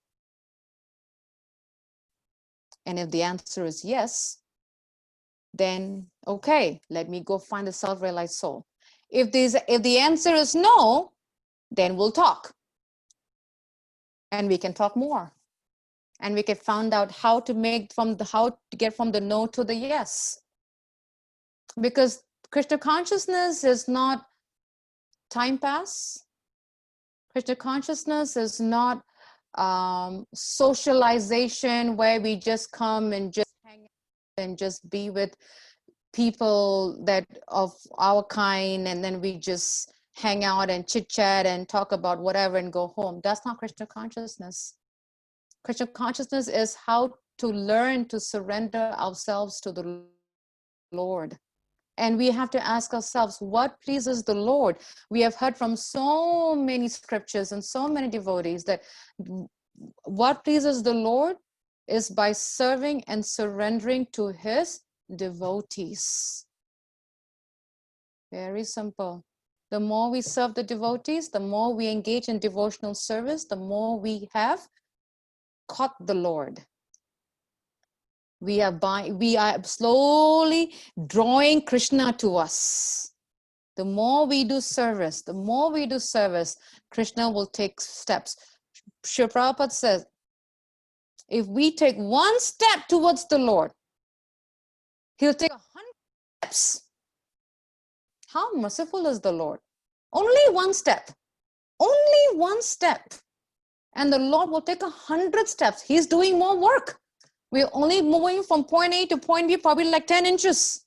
And if the answer is yes, then okay, let me go find the self-realized soul. If the answer is no, then we'll talk. And we can talk more. And we can find out how to get from the no to the yes. Because Krishna consciousness is not time pass. Krishna consciousness is not socialization where we just come and just hang out and just be with people that of our kind, and then we just hang out and chit chat and talk about whatever and go home. That's not Krishna consciousness. Krishna consciousness is how to learn to surrender ourselves to the Lord. And we have to ask ourselves, what pleases the Lord? We have heard from so many scriptures and so many devotees that what pleases the Lord is by serving and surrendering to his devotees. Very simple. The more we serve the devotees, the more we engage in devotional service, the more we have caught the Lord. We are slowly drawing Krishna to us. The more we do service, Krishna will take steps. Srila Prabhupada says, if we take one step towards the Lord, He'll take 100 steps. How merciful is the Lord? Only one step. Only one step. And the Lord will take 100 steps. He's doing more work. We're only moving from point A to point B, probably like 10 inches.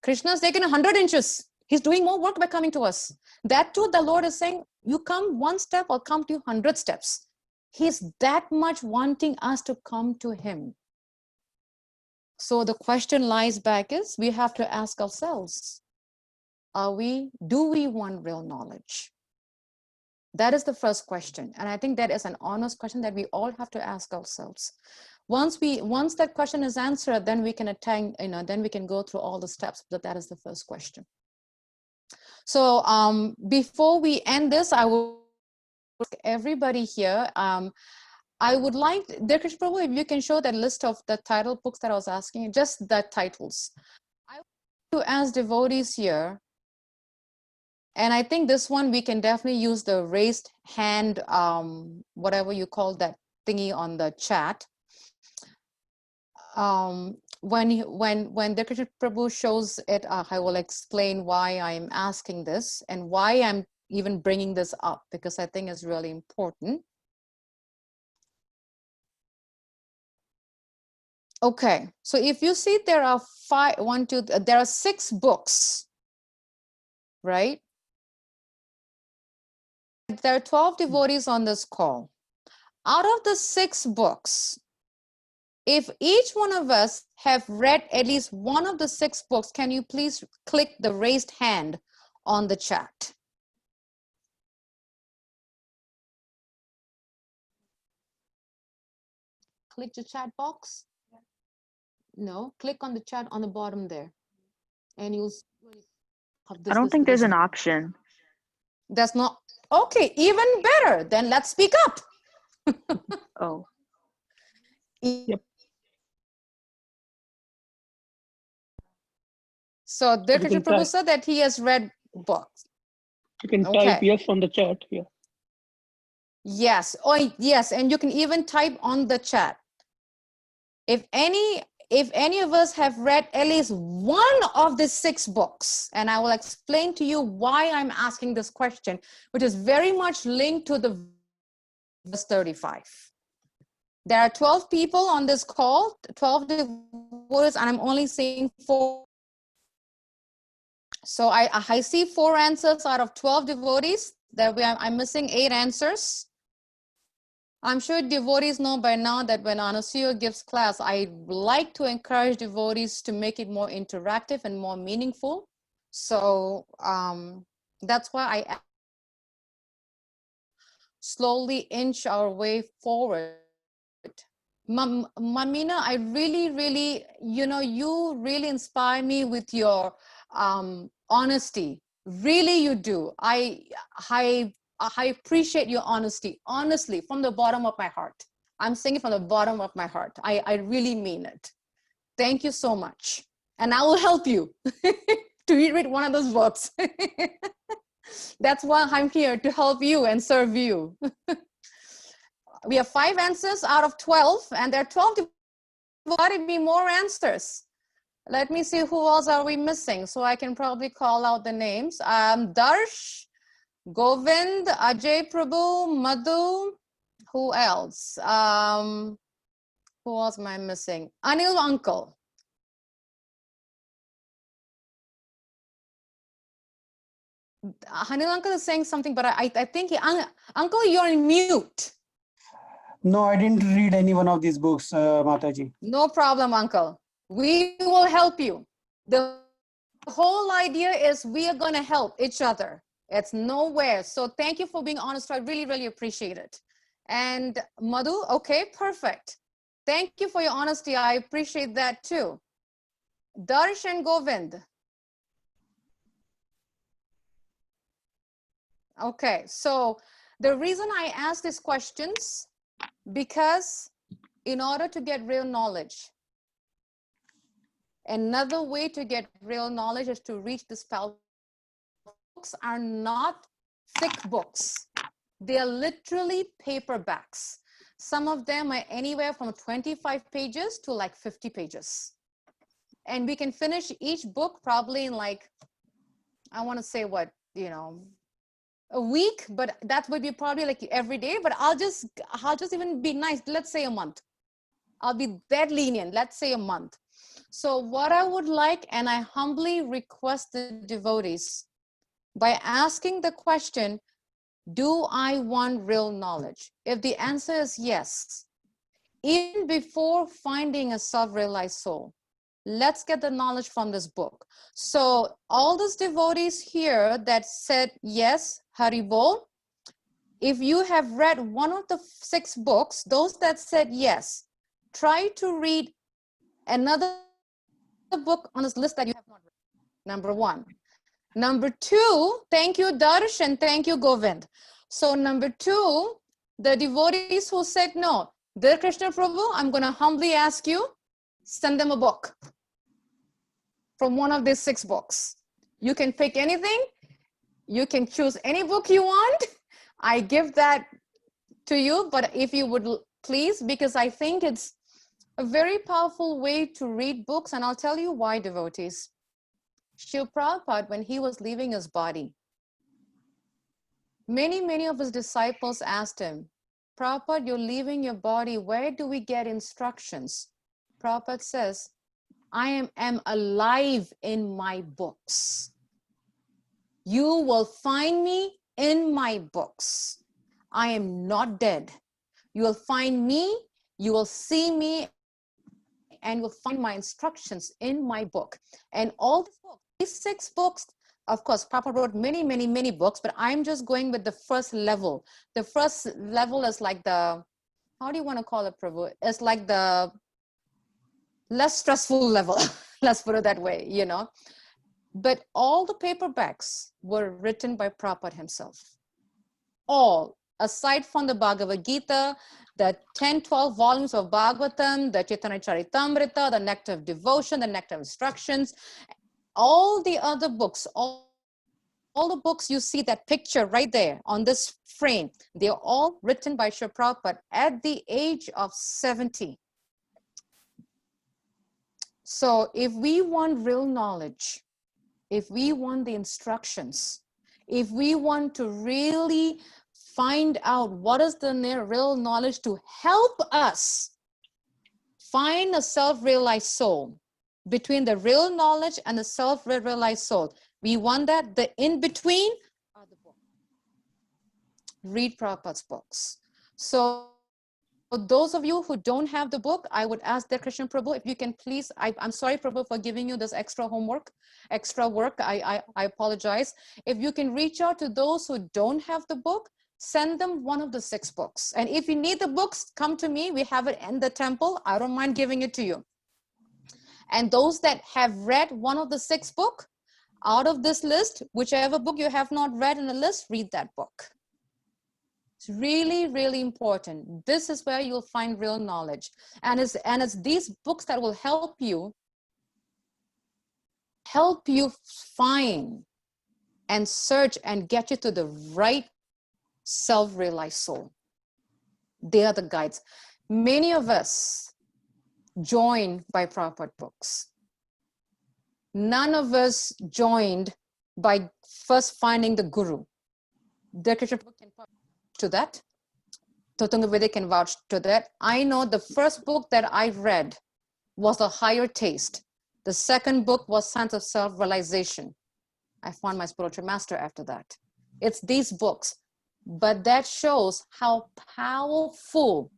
Krishna's taken 100 inches. He's doing more work by coming to us. That too, the Lord is saying, you come one step, I'll come to you 100 steps. He's that much wanting us to come to him. So the question lies back is, we have to ask ourselves, do we want real knowledge? That is the first question. And I think that is an honest question that we all have to ask ourselves. Once that question is answered, then we can attain, then we can go through all the steps, but that is the first question. So before we end this, I will ask everybody here, I would like, Dear Krishna Prabhu, if you can show that list of the title books that I was asking, just the titles. I want to ask devotees here, and I think this one we can definitely use the raised hand, whatever you call that thingy on the chat. When the Krishna Prabhu shows it, I will explain why I'm asking this and why I'm even bringing this up, because I think it's really important. Okay, so if you see there are there are 6 books, right? There are 12 devotees on this call. Out of the 6 books, if each one of us have read at least one of the 6 books, can you please click the raised hand on the chat? Click the chat box. No, click on the chat on the bottom there. And you'll I don't think there's an option. That's not, okay, even better. Then let's speak up. Oh. Yep. So Dear Krishna Prabhu said that he has read books. You can type yes on the chat here. Yes. Oh, yes. And you can even type on the chat. If any of us have read at least one of the 6 books, and I will explain to you why I'm asking this question, which is very much linked to the verse 35. There are 12 people on this call, 12 devotees, and I'm only saying 4. So I see 4 answers out of 12 devotees. I'm missing 8 answers. I'm sure devotees know by now that when Anasuya gives class, I like to encourage devotees to make it more interactive and more meaningful. So that's why I slowly inch our way forward. Mamina, I really, you really inspire me with your honesty. Really, you do. I appreciate your honesty, honestly, from the bottom of my heart. I'm saying it from the bottom of my heart. I really mean it. Thank you so much. And I will help you to read one of those books. That's why I'm here, to help you and serve you. We have 5 answers out of 12, and there are 12 divided be more answers. Let me see, who else are we missing? So I can probably call out the names. Darsh, Govind, Ajay Prabhu, Madhu, who else? Who else am I missing? Anil Uncle. Anil Uncle is saying something, but I think Uncle, you're in mute. No, I didn't read any one of these books, Mataji. No problem, Uncle. We will help you. The whole idea is we are going to help each other. It's nowhere. So thank you for being honest. I really appreciate it. And Madhu, okay, perfect. Thank you for your honesty. I appreciate that too. Darsh and Govind. Okay, so the reason I ask these questions, because in order to get real knowledge, another way to get real knowledge is to reach this power. Books are not thick books. They are literally paperbacks. Some of them are anywhere from 25 pages to like 50 pages. And we can finish each book probably in like, I want to say what, a week, but that would be probably like every day, but I'll just even be nice. Let's say a month. I'll be that lenient. Let's say a month. So what I would like, and I humbly request the devotees by asking the question, do I want real knowledge? If the answer is yes, even before finding a self-realized soul, let's get the knowledge from this book. So all those devotees here that said yes, Haribol, if you have read one of the 6 books, those that said yes, try to read another book on this list that you have not read. Number 1. Number 2, thank you, Darshan, thank you, Govind. So number 2, the devotees who said no, Dear Krishna Prabhu, I'm going to humbly ask you, send them a book from one of these 6 books. You can pick anything. You can choose any book you want. I give that to you, but if you would please, because I think it's a very powerful way to read books, and I'll tell you why, devotees. Srila Prabhupada, when he was leaving his body, many of his disciples asked him, Prabhupada, you're leaving your body. Where do we get instructions? Prabhupada says, I am alive in my books. You will find me in my books. I am not dead. You will find me, you will see me, and you'll find my instructions in my book. And all these 6 books, of course, Prabhupada wrote many books, but I'm just going with the first level. The first level is like the, how do you want to call it, Prabhu? It's like the less stressful level, let's put it that way, But all the paperbacks were written by Prabhupada himself. All, aside from the Bhagavad Gita, the 10-12 volumes of Bhagavatam, the Chaitanya Charitamrita, the Nectar of Devotion, the Nectar of Instructions, all the other books, all the books you see that picture right there on this frame, they're all written by Srila Prabhupada at the age of 70. So if we want real knowledge, if we want the instructions, if we want to really find out what is the real knowledge to help us find a self-realized soul, between the real knowledge and the self-realized soul, we want that. The in-between are the books. Read Prabhupada's books. So for those of you who don't have the book, I would ask Dear Krishna Prabhu, if you can please, I'm sorry, Prabhu, for giving you this extra homework, extra work. I apologize. If you can reach out to those who don't have the book, send them one of the 6 books. And if you need the books, come to me. We have it in the temple. I don't mind giving it to you. And those that have read one of the 6 books, out of this list, whichever book you have not read in the list, read that book. It's really important. This is where you'll find real knowledge. And it's these books that will help you find and search and get you to the right self-realized soul. They are the guides. Many of us joined by Prabhupada books. None of us joined by first finding the Guru. The Krishna book can vouch to that. Totunga Veda can vouch to that. I know the first book that I read was A Higher Taste. The second book was Science of Self-Realization. I found my spiritual master after that. It's these books. But that shows how powerful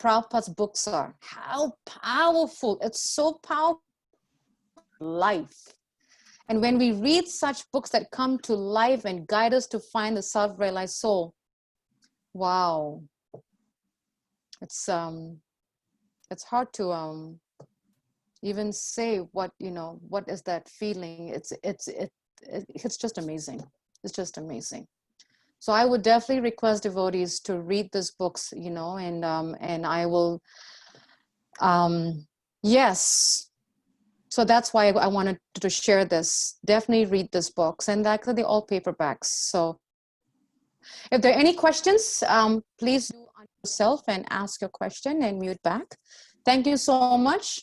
Prabhupada's books are. How powerful. It's so powerful. Life. And when we read such books that come to life and guide us to find the self-realized soul, wow. It's hard to even say what is that feeling. It's just amazing. It's just amazing. So I would definitely request devotees to read these books, and I will, yes. So that's why I wanted to share this. Definitely read these books, and actually they're all paperbacks. So if there are any questions, please do yourself and ask your question and mute back. Thank you so much.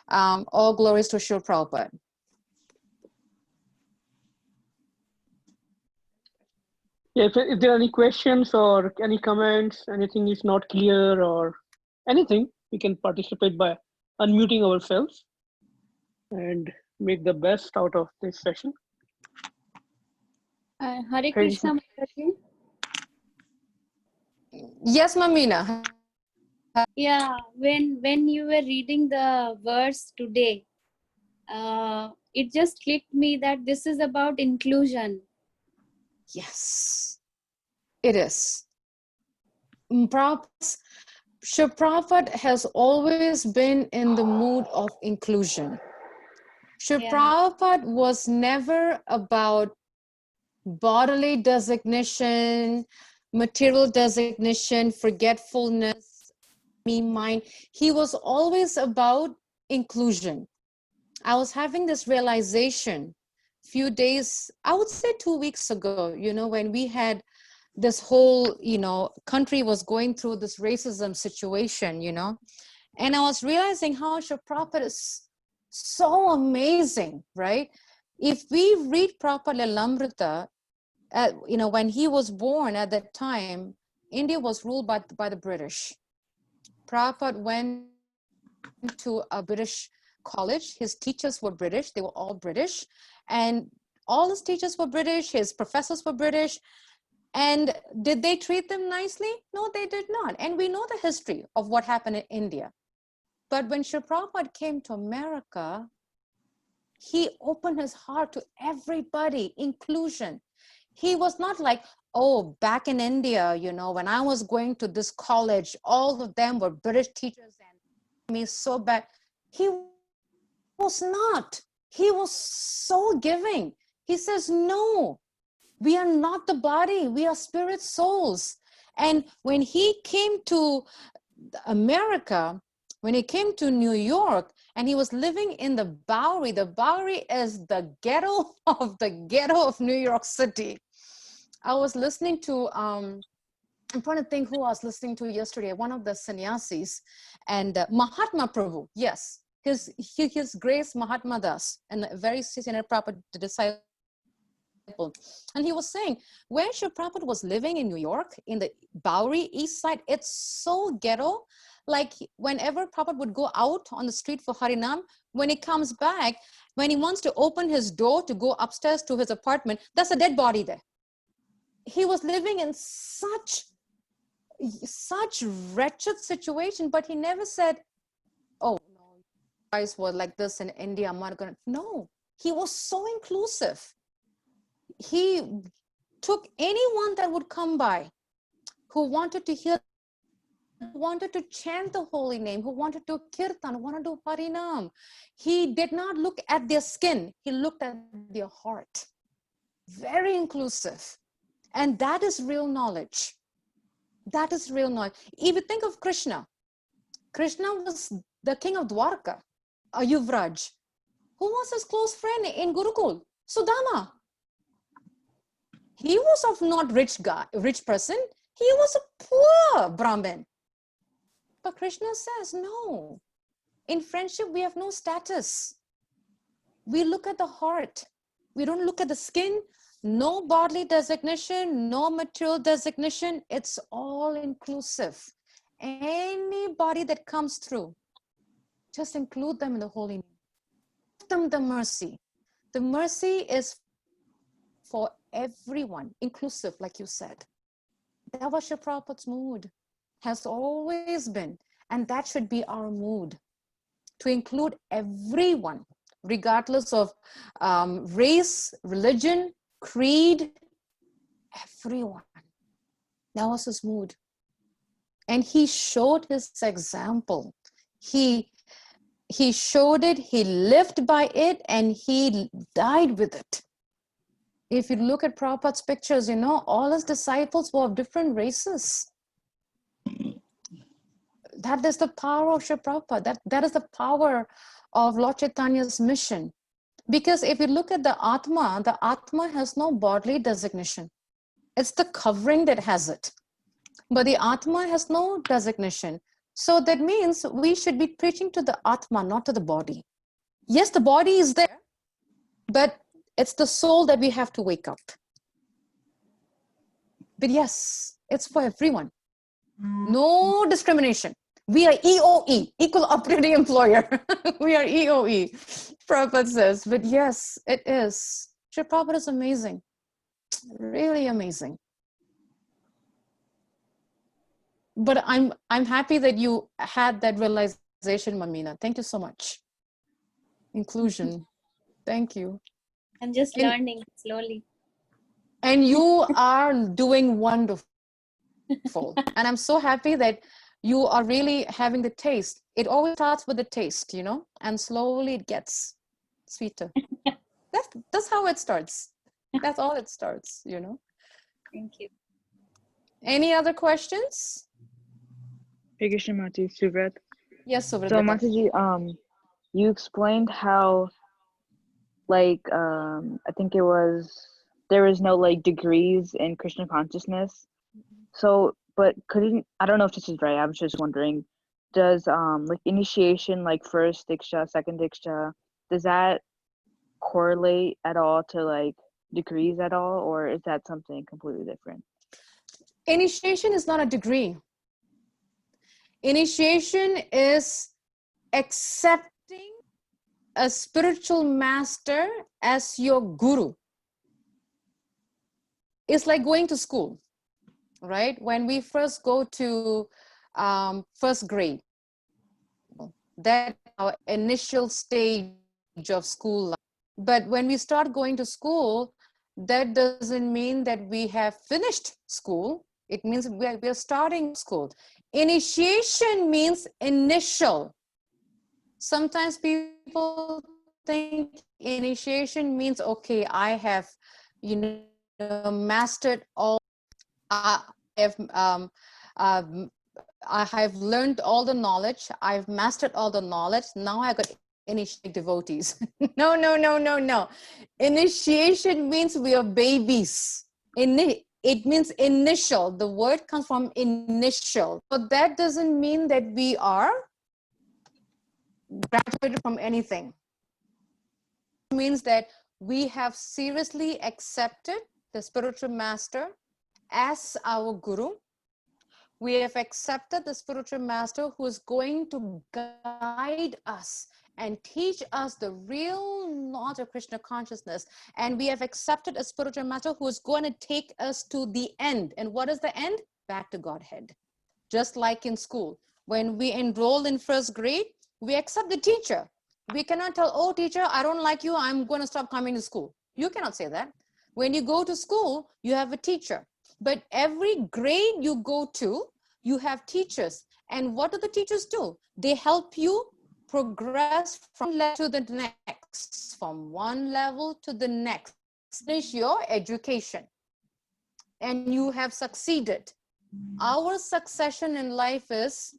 All glories to Srila Prabhupada. Yeah, if there are any questions or any comments, anything is not clear or anything, we can participate by unmuting ourselves and make the best out of this session. Hare Krishna Mataji. Yes, Mamina. Yeah, when you were reading the verse today, it just clicked me that this is about inclusion. Yes, it is. Srila Prabhupada has always been in the mood of inclusion. Srila Prabhupada was never about bodily designation, material designation, forgetfulness, me, mine. He was always about inclusion. I was having this realization few days, I would say 2 weeks ago, when we had this whole, country was going through this racism situation, and I was realizing how Srila Prabhupada is so amazing, right? If we read Prabhupada Lilamrita, when he was born at that time, India was ruled by the British. Prabhupada went to a British college. His teachers were British. They were all British. And all his teachers were British. His professors were British. And did they treat them nicely? No, they did not. And we know the history of what happened in India. But when Srila Prabhupada came to America, he opened his heart to everybody, inclusion. He was not like, oh, back in India, when I was going to this college, all of them were British teachers and me so bad. He was not. He was so giving. He says, no, we are not the body. We are spirit souls. And when he came to America, when he came to New York, and he was living in the Bowery is the ghetto of New York City. I was listening to, I'm trying to think who I was listening to yesterday, one of the sannyasis, and Mahatma Prabhu, yes, his Grace Mahatma Das, and a very senior Prabhupada disciple. And he was saying, where Srila Prabhupada was living in New York, in the Bowery East Side, it's so ghetto. Like whenever Prabhupada would go out on the street for Harinam, when he comes back, when he wants to open his door to go upstairs to his apartment, there's a dead body there. He was living in such wretched situation, but he never said, oh, no, you guys were like this in India, I'm not gonna. No, he was so inclusive. He took anyone that would come by who wanted to hear, wanted to chant the holy name, who wanted to kirtan, wanted to harinam. He did not look at their skin, he looked at their heart. Very inclusive. And that is real knowledge. That is real knowledge. If you think of Krishna, Krishna was the king of Dwarka, Yuvraj. Who was his close friend in Gurukul? Sudama. He was of not rich person. He was a poor Brahmin. But Krishna says, no. In friendship, we have no status. We look at the heart. We don't look at the skin. No bodily designation, no material designation. It's all inclusive. Anybody that comes through, just include them in the holy name. Give them the mercy. The mercy is for everyone, inclusive, like you said. That was Srila Prabhupada's mood, has always been. And that should be our mood, to include everyone, regardless of race, religion, creed, everyone. That was his mood. And he showed his example. He showed it, he lived by it, and he died with it. If you look at Prabhupada's pictures, all his disciples were of different races. That is the power of Srila Prabhupada. That is the power of Lord Chaitanya's mission. Because if you look at the Atma has no bodily designation. It's the covering that has it. but the Atma has no designation. So that means we should be preaching to the Atma, not to the body. Yes, the body is there, but it's the soul that we have to wake up. But yes, it's for everyone. No discrimination. We are EOE, Equal Opportunity Employer. We are EOE, Prabhupada says. But yes, it is. Sri Prabhupada is amazing. Really amazing. But I'm happy that you had that realization, Mamina. Thank you so much. Inclusion. Thank you. I'm just learning slowly. And you are doing wonderful. And I'm so happy that you are really having the taste. It always starts with the taste, you know, and slowly it gets sweeter. That's how it starts. That's all it starts, you know. Thank you. Any other questions? Hey Krishna Mati, Suvrat. Yes, Suvrat. So Mataji, you explained how, like, I think it was, there is no like degrees in Krishna consciousness. So, but I don't know if this is right. I was just wondering, does like initiation, like first diksha, second diksha, does that correlate at all to like degrees at all, or is that something completely different? Initiation is not a degree. Initiation is accepting a spiritual master as your guru. It's like going to school, right? When we first go to first grade, that's our initial stage of school life. But when we start going to school, that doesn't mean that we have finished school. It means we are starting school. Initiation means initial. Sometimes people think initiation means, okay, I have, you know, mastered all, I have learned all the knowledge, I've mastered all the knowledge, now I got initiate devotees. No, no, no, no, no. Initiation means we are babies. It means initial. The word comes from initial. But that doesn't mean that we are graduated from anything. It means that we have seriously accepted the spiritual master as our guru. We have accepted the spiritual master who is going to guide us and teach us the real knowledge of Krishna consciousness. And we have accepted a spiritual master who is going to take us to the end. And what is the end? Back to Godhead. Just like in school, when we enroll in first grade, we accept the teacher. We cannot tell, oh, teacher, I don't like you, I'm going to stop coming to school. You cannot say that. When you go to school, you have a teacher. But every grade you go to, you have teachers. And what do the teachers do? They help you progress from level to the next, from one level to the next. Finish your education. And you have succeeded. Our succession in life is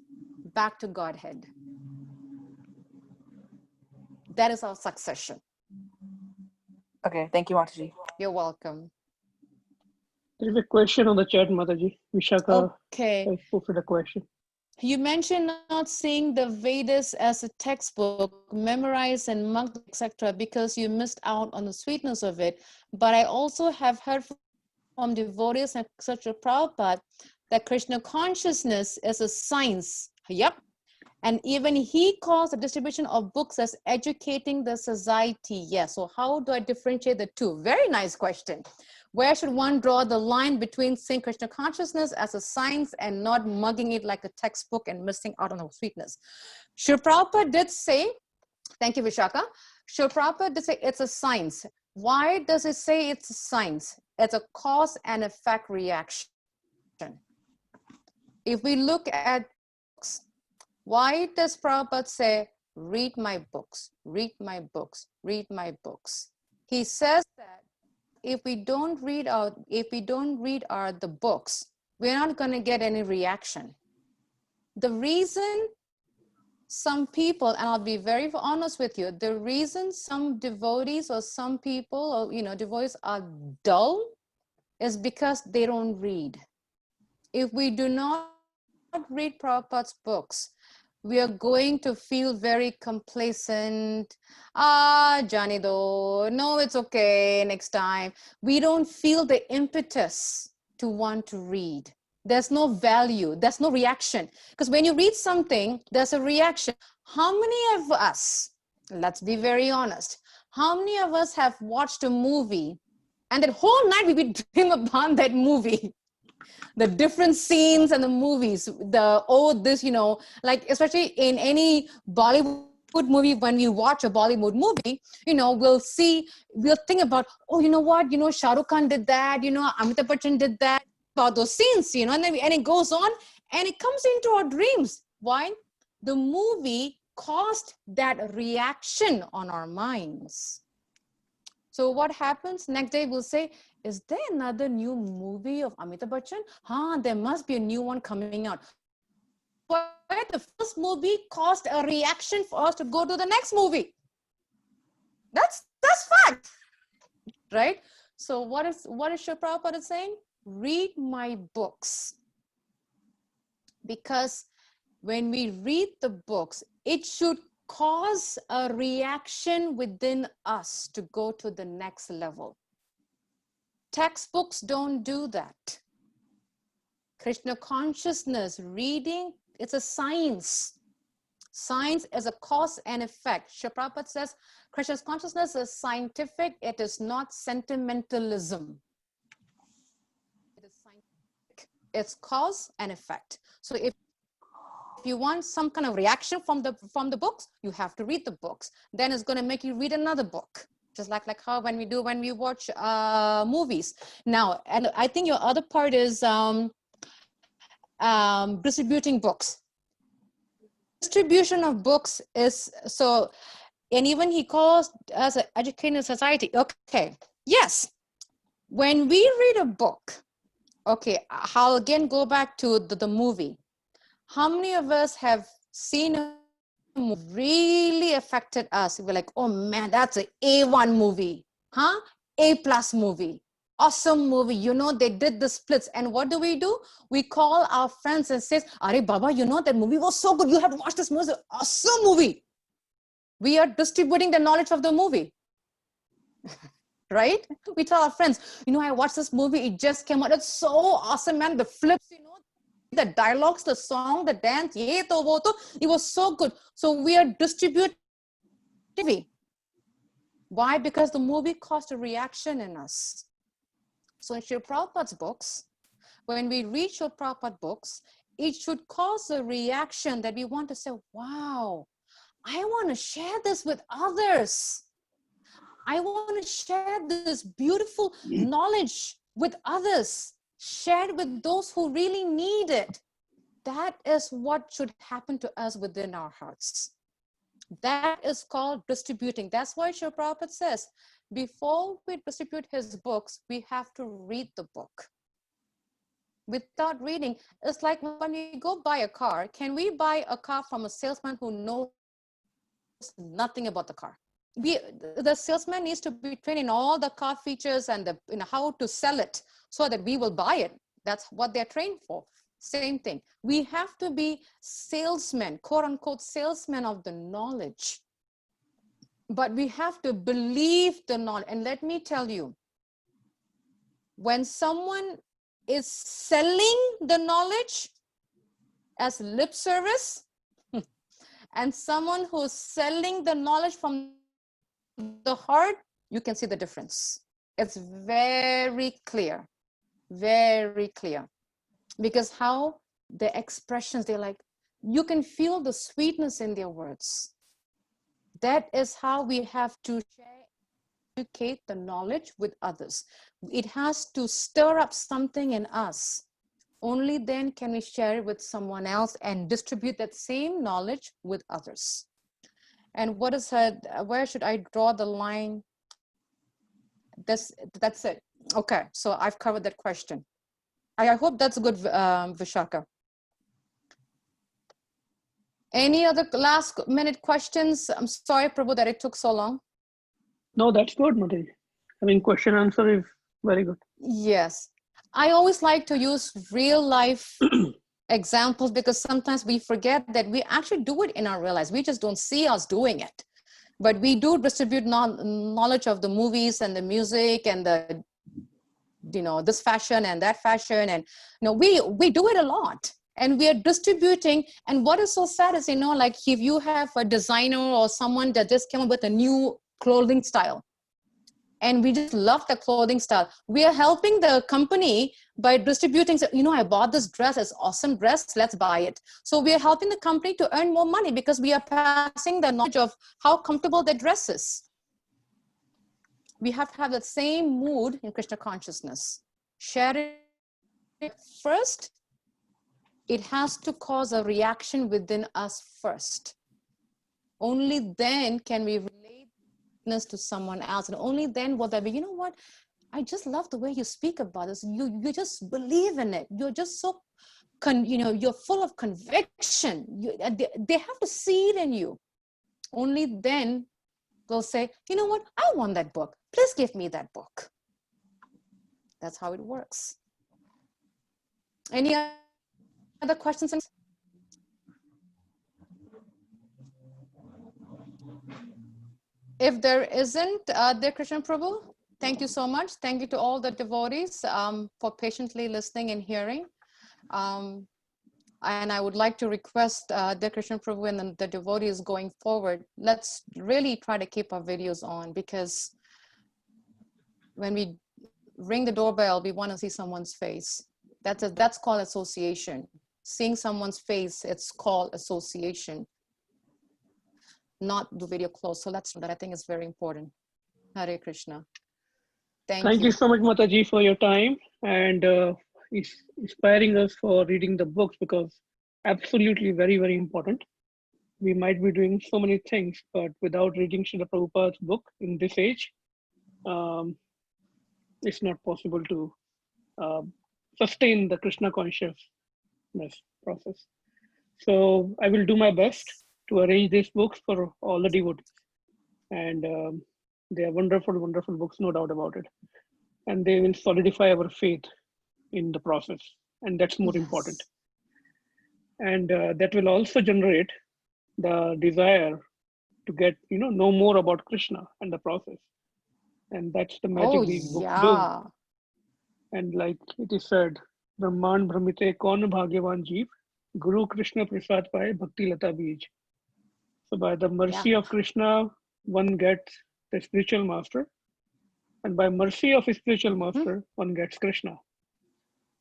back to Godhead. That is our succession. Okay, thank you, Mataji. You're welcome. There is a question on the chat, Mataji. Vishaka has posted a question. You mentioned not seeing the Vedas as a textbook, memorize and mug, etc., because you missed out on the sweetness of it. But I also have heard from devotees and such a Prabhupada that Krishna consciousness is a science. Yep. And even he calls the distribution of books as educating the society. Yes. So how do I differentiate the two? Very nice question. Where should one draw the line between seeing Krishna consciousness as a science and not mugging it like a textbook and missing out on the sweetness? Srila Prabhupada did say, thank you, Vishaka. Srila Prabhupada did say it's a science. Why does it say it's a science? It's a cause and effect reaction. If we look at books, why does Prabhupada say, read my books, read my books, read my books? He says that if we don't read the books, we're not going to get any reaction. The reason some people, and I'll be very honest with you, the reason some devotees or some people or devotees are dull is because they don't read. if we do not read Prabhupada's books, we are going to feel very complacent. Jani do, no, it's okay, next time. We don't feel the impetus to want to read. There's no value, there's no reaction. Because when you read something, there's a reaction. How many of us, let's be very honest, how many of us have watched a movie and that whole night we would dream about that movie? The different scenes and the movies, this, like especially in any Bollywood movie, when we watch a Bollywood movie, we'll think about, oh, you know what, Shah Rukh Khan did that, Amitabh Bachchan did that, about those scenes, and it goes on and it comes into our dreams. Why? The movie caused that reaction on our minds. So what happens? Next day we'll say, is there another new movie of Amitabh Bachchan? There must be a new one coming out. Why the first movie caused a reaction for us to go to the next movie? That's fact, right? So what is Srila Prabhupada saying? Read my books. Because when we read the books, it should cause a reaction within us to go to the next level. Textbooks don't do that. Krishna consciousness, reading, it's a science. Science is a cause and effect. Srila Prabhupada says, Krishna's consciousness is scientific, it is not sentimentalism. It is scientific. It's cause and effect. So if you want some kind of reaction from the books, you have to read the books. Then it's going to make you read another book. Just like how when we watch movies. Now, and I think your other part is distributing books. Distribution of books is so, and even he calls us an educated society. Okay, yes. When we read a book, okay, I'll again go back to the movie. How many of us have seen a movie really affected us? We're like, oh man, that's an A1 movie, huh? A+ movie, awesome movie. They did the splits. And what do? We call our friends and says, Are Baba, that movie was so good. You have to watch this movie. Awesome movie. We are distributing the knowledge of the movie. Right? We tell our friends, I watched this movie. It just came out. It's so awesome, man. The flips, the dialogues, the song, the dance, it was so good. So we are distributing TV. Why? Because the movie caused a reaction in us. So in Srila Prabhupada's books, when we read Srila Prabhupada books, it should cause a reaction that we want to say, wow, I want to share this with others. I want to share this beautiful knowledge with others. Shared with those who really need it. That is what should happen to us within our hearts. That is called distributing. That's why Srila Prabhupada says, before we distribute his books, we have to read the book. Without reading, it's like when we go buy a car, can we buy a car from a salesman who knows nothing about the car? The salesman needs to be trained in all the car features and how to sell it so that we will buy it. That's what they're trained for. Same thing. We have to be salesmen, quote unquote, salesmen of the knowledge. But we have to believe the knowledge. And let me tell you, when someone is selling the knowledge as lip service, and someone who's selling the knowledge from the heart, you can see the difference. It's very clear, very clear. Because how the expressions, they're like, you can feel the sweetness in their words. That is how we have to educate the knowledge with others. It has to stir up something in us. Only then can we share it with someone else and distribute that same knowledge with others. And what is where should I draw the line? That's it. Okay, so I've covered that question. I hope that's good, Vishaka. Any other last minute questions? I'm sorry, Prabhu, that it took so long. No, that's good, Mataji. I mean, question answer is very good. Yes. I always like to use real life examples because sometimes we forget that we actually do it in our real lives. We just don't see us doing it. But we do distribute knowledge of the movies and the music and the, this fashion and that fashion. And, we do it a lot. And we are distributing. And what is so sad is, like if you have a designer or someone that just came up with a new clothing style, and we just love the clothing style, we are helping the company by distributing. I bought this dress, it's awesome dress, let's buy it. So we are helping the company to earn more money because we are passing the knowledge of how comfortable their dress is. We have to have that same mood in Krishna consciousness. Share it first. It has to cause a reaction within us first. Only then can we relate to someone else, and only then will there be, what, I just love the way you speak about this. You just believe in it. You're just so, you're full of conviction. They have to see it in you. Only then they'll say, you know what, I want that book. Please give me that book. That's how it works. Any other questions? If there isn't, dear Krishna Prabhu, thank you so much. Thank you to all the devotees for patiently listening and hearing. And I would like to request dear Krishna Prabhu and the devotees going forward, let's really try to keep our videos on, because when we ring the doorbell, we want to see someone's face. That's called association. Seeing someone's face, it's called association. Not the video close. So that I think is very important. Hare Krishna. Thank you so much, Mataji, for your time and inspiring us for reading the books, because absolutely very, very important. We might be doing so many things, but without reading Srila Prabhupada's book in this age, it's not possible to sustain the Krishna consciousness process. So I will do my best to arrange these books for all the devotees. And they are wonderful, wonderful books, no doubt about it. And they will solidify our faith in the process. And that's more important. And that will also generate the desire to get, know more about Krishna and the process. And that's the magic these books do. And like it is said, Brahman Brahmite Kaun Bhagyavan Jeev, Guru Krishna Prasad Pai Bhakti Lata Bij. So by the mercy of Krishna, one gets the spiritual master. And by mercy of a spiritual master, one gets Krishna.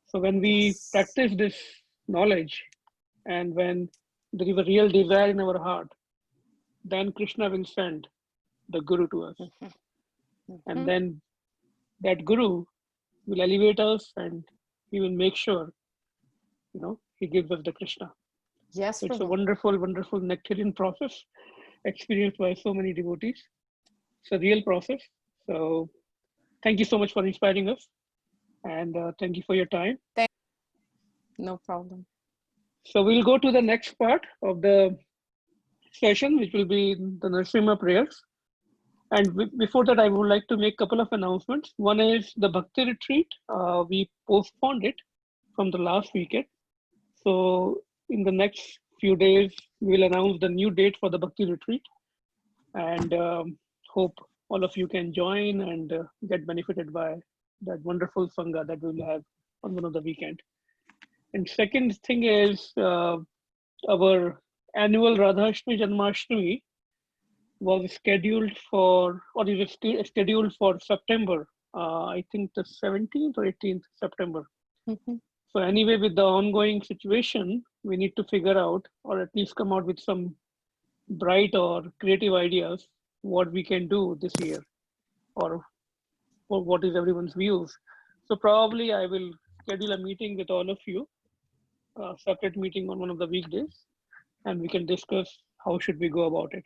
So when we practice this knowledge, and when there is a real desire in our heart, then Krishna will send the Guru to us. And then that Guru will elevate us, and he will make sure, he gives us the Krishna. Yes, so it's a wonderful, wonderful nectarian process experienced by so many devotees. It's a real process. So thank you so much for inspiring us. And thank you for your time. No problem. So we'll go to the next part of the session, which will be the Narasimha prayers. And before that, I would like to make a couple of announcements. One is the Bhakti retreat. We postponed it from the last weekend. So in the next few days, we'll announce the new date for the Bhakti retreat. And hope all of you can join and get benefited by that wonderful Sangha that we'll have on one of the weekend. And second thing is our annual Radhashtami Janmashtami was scheduled for, or is scheduled for September, I think the 17th or 18th September. So anyway, with the ongoing situation, we need to figure out, or at least come out with some bright or creative ideas, what we can do this year, or what is everyone's views. So probably I will schedule a meeting with all of you, a separate meeting on one of the weekdays, and we can discuss how should we go about it.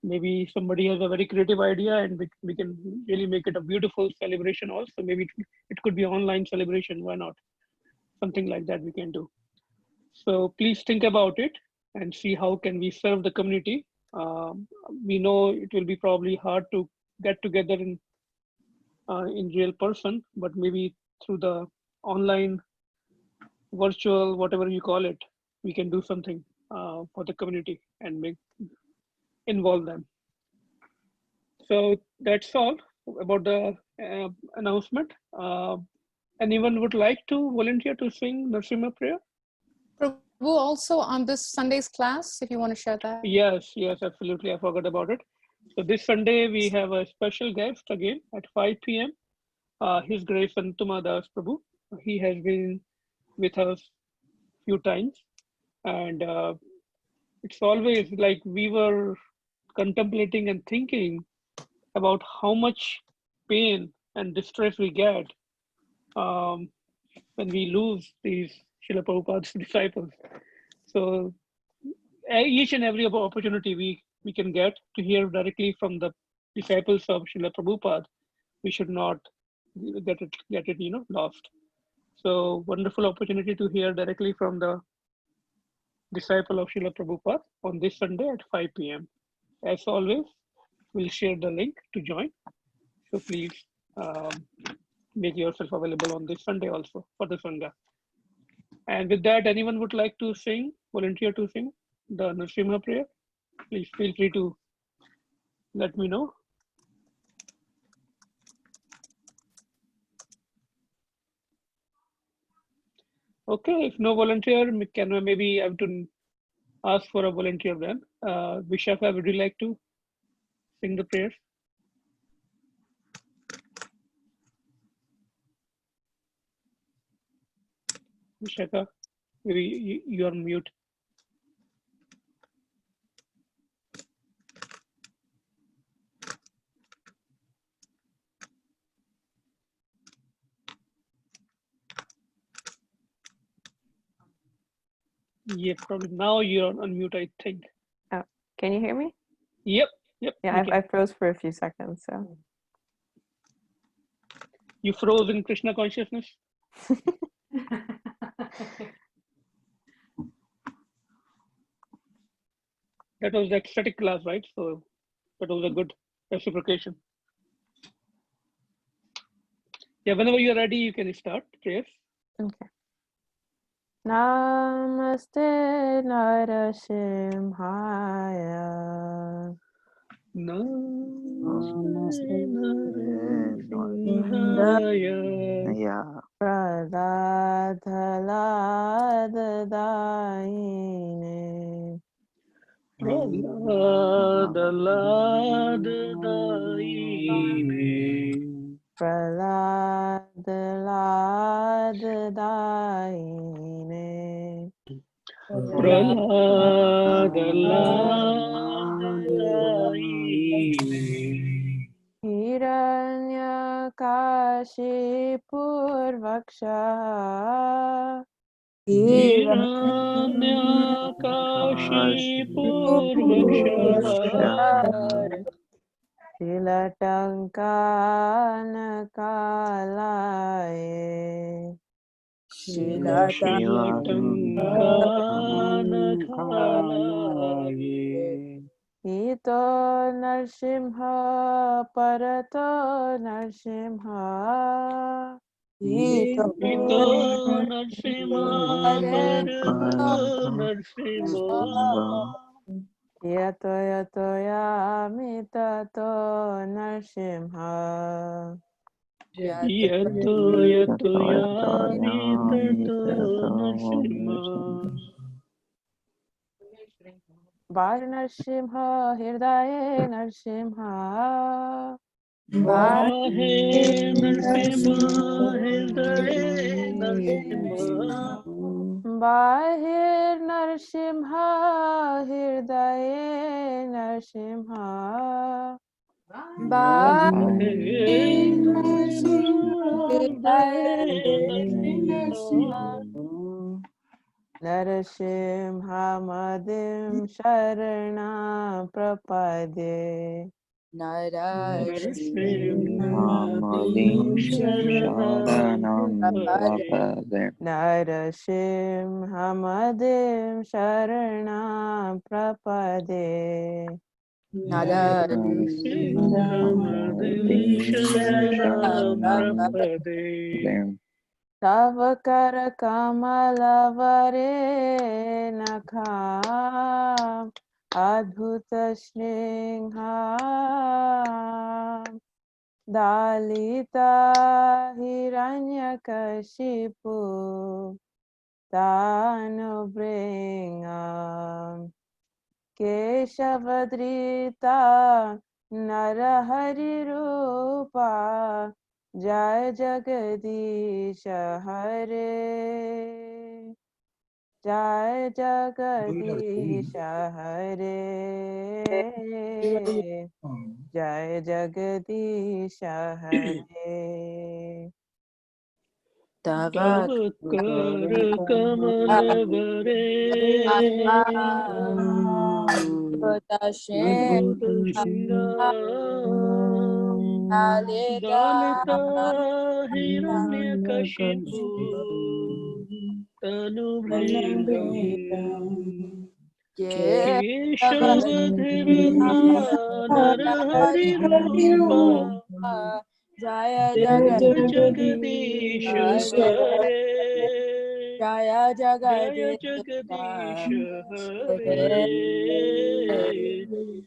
Maybe somebody has a very creative idea, and we can really make it a beautiful celebration also. Maybe it could be online celebration, why not? Something like that we can do. So please think about it and see how can we serve the community. We know it will be probably hard to get together in real person, but maybe through the online, virtual, whatever you call it, we can do something for the community and involve them. So that's all about the announcement. Anyone would like to volunteer to sing Narsimha prayer? Prabhu, also on this Sunday's class, if you want to share that. Yes, absolutely. I forgot about it. So this Sunday we have a special guest again at 5 p.m. His Grace Santuma Das Prabhu. He has been with us few times, and it's always like we were contemplating and thinking about how much pain and distress we get when we lose these Srila Prabhupada's disciples. So each and every opportunity we can get to hear directly from the disciples of Srila Prabhupada, we should not get it lost. So wonderful opportunity to hear directly from the disciple of Srila Prabhupada on this Sunday at 5 p.m. As always, we'll share the link to join. So please make yourself available on this Sunday also for the Sangha. And with that, anyone would like to volunteer to sing the Narsimha prayer? Please feel free to let me know. Okay, if no volunteer, maybe I have to ask for a volunteer then. Vishaka, would you like to sing the prayers? Vishaka, maybe you are on mute. Yeah, probably now you're on mute, I think. Oh, can you hear me? Yep. Yeah, I froze for a few seconds, so. You froze in Krishna consciousness? That was the ecstatic class, right? So that was a good reciprocation. Yeah, whenever you're ready, you can start prayers. Okay. Namaste Narasimhaya. Namaste Narasimhaya. Pradadhaladadaine. Pradadhaladadaine. Pradadhaladadaine. Pradadhaladadaine. Hiranyakashipurvaksha. Hiranyakashipurvaksha. Shilatankanakalaye. Shilatankanakalaye. Ito Narsimha Parato Narsimha. Ito Narsimha Parato Narsimha. Yato yato yamitato Narsimha. Yato yato yamitato Narsimha. Bhai Narsimha Hirdaye Narsimha. Bahe Narsimha Hirdaye Narsimha. Bahir Narsimha Hirdaye Narsimha. Bahe Narsimha Hirdaye Narsimha. Narasimha Madim Sharana Prapadye. Namadim Sharanam Prapade. Narasimha Madim Sharana Prapadye. Narasimhamadim Sharanam Prapade. Tava kara kamalavare nakha adbhuta sningha dalita hiranyakashipu tanubringa keshavadrita narahari rupa Jai Jagadish Hare Jai Jagadish Hare Jai Jagadish Hare तव कर कमल वरे अद्भुत दालिता Hiranyakashipu तनुभृङ्गम् केशवधृता नरहरिरूपा Jaya जय जगदीश हरे Jaya जय Jagadish Jagdish हरे Hare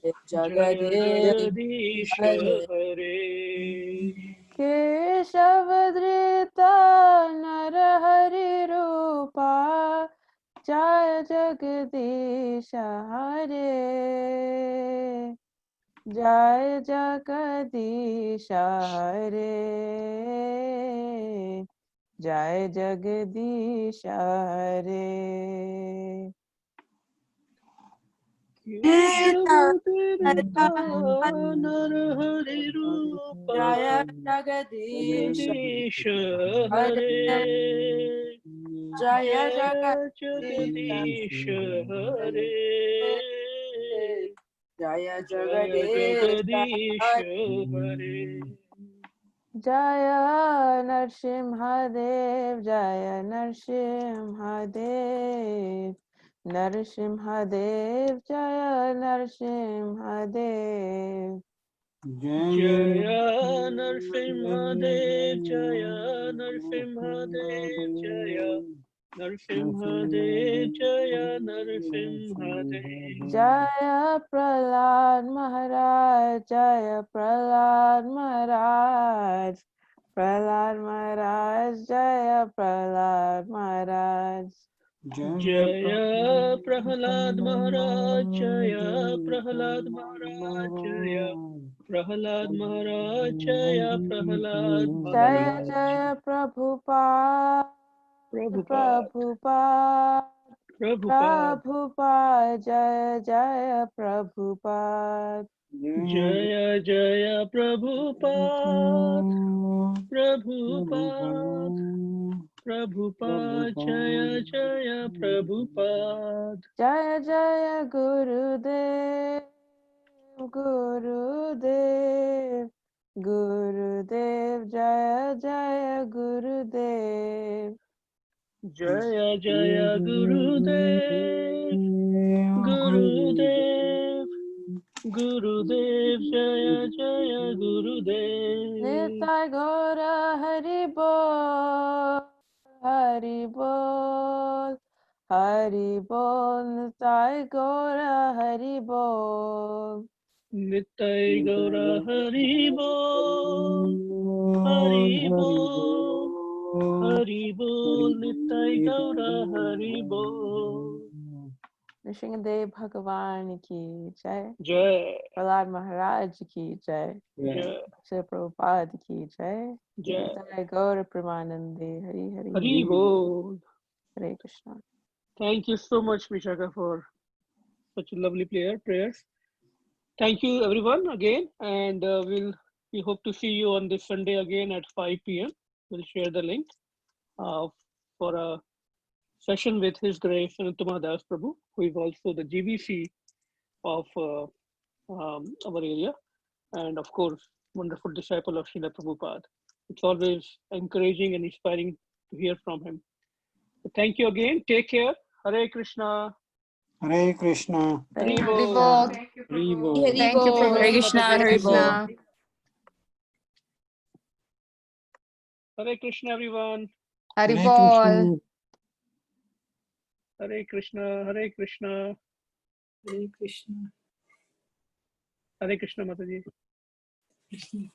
जय Jagadish Jagdish Hare हरे Keshavadrita Narahari Rupa Jaya Jagadish Hare Jai Jagadish Hare Jai Jagadish Hare केशवधृता Narhari रूपा Jaya Jagadish Jagdish Hare हरे Jaya जय Jagadish Jagdish हरे Jaya जय Jagadish Jagdish Hare हरे Jaya Narsimhadev Jaya Narsimhadev Narsimhadev Jaya Narsimhadev जय नरसिंहदेव जय नरसिंहदेव जय नरसिंहदेव जय Narasimhadeva Jaya Prahlad Maharaj Jaya Prahlad Maharaj Prahlad Maharaj Jaya Prahlad Maharaj जय प्रहलाद महाराज जय प्रहलाद महाराज जय प्रहलाद महाराज जय प्रहलाद Jaya महाराज Jaya Prabhupada Prabhupada Prabhupada Prabhupada Prabhupada Jaya Jaya Prabhupada जय जय प्रभुपाद प्रभुपाद प्रभुपाद जय जय Prabhupada Jaya Jaya Gurudev Gurudev Gurudev Jaya Jaya Gurudev जय जय गुरुदेव गुरुदेव गुरुदेव जय जय गुरुदेव Nitai Gora Hari Bol Hari Bol Hari Bol Nitai Gora Hari Bol नित्य गौरा हरि बोल हरि बोल हरि बोल नित्य गौरा हरि बोल Nrsimhadev Bhagavan ki jai जय Prahlad Maharaj ki jai जय Srila Prabhupada ki jai जय Nitai Gaura Premanande Hari Hari Hari बोल Hare Krishna. Thank you so much, Vishaka, for such a lovely prayers. Thank you, everyone, again, and we hope to see you on this Sunday again at 5 p.m. We'll share the link for a session with His Grace Anantama Das Prabhu, who is also the GBC of our area, and of course, wonderful disciple of Srila Prabhupada. It's always encouraging and inspiring to hear from him. So thank you again. Take care. Hare Krishna. Hare Krishna. Hari Hare Bol. Krishna. Hare Bol. Thank you, Prabhu. Hare Krishna, Hare Hare Bol. Krishna. Hare Krishna, everyone. Hari Hare Bol. Krishna. Hare Krishna, Hare Krishna, Hare Krishna. Hare Krishna, Mataji. Krishna.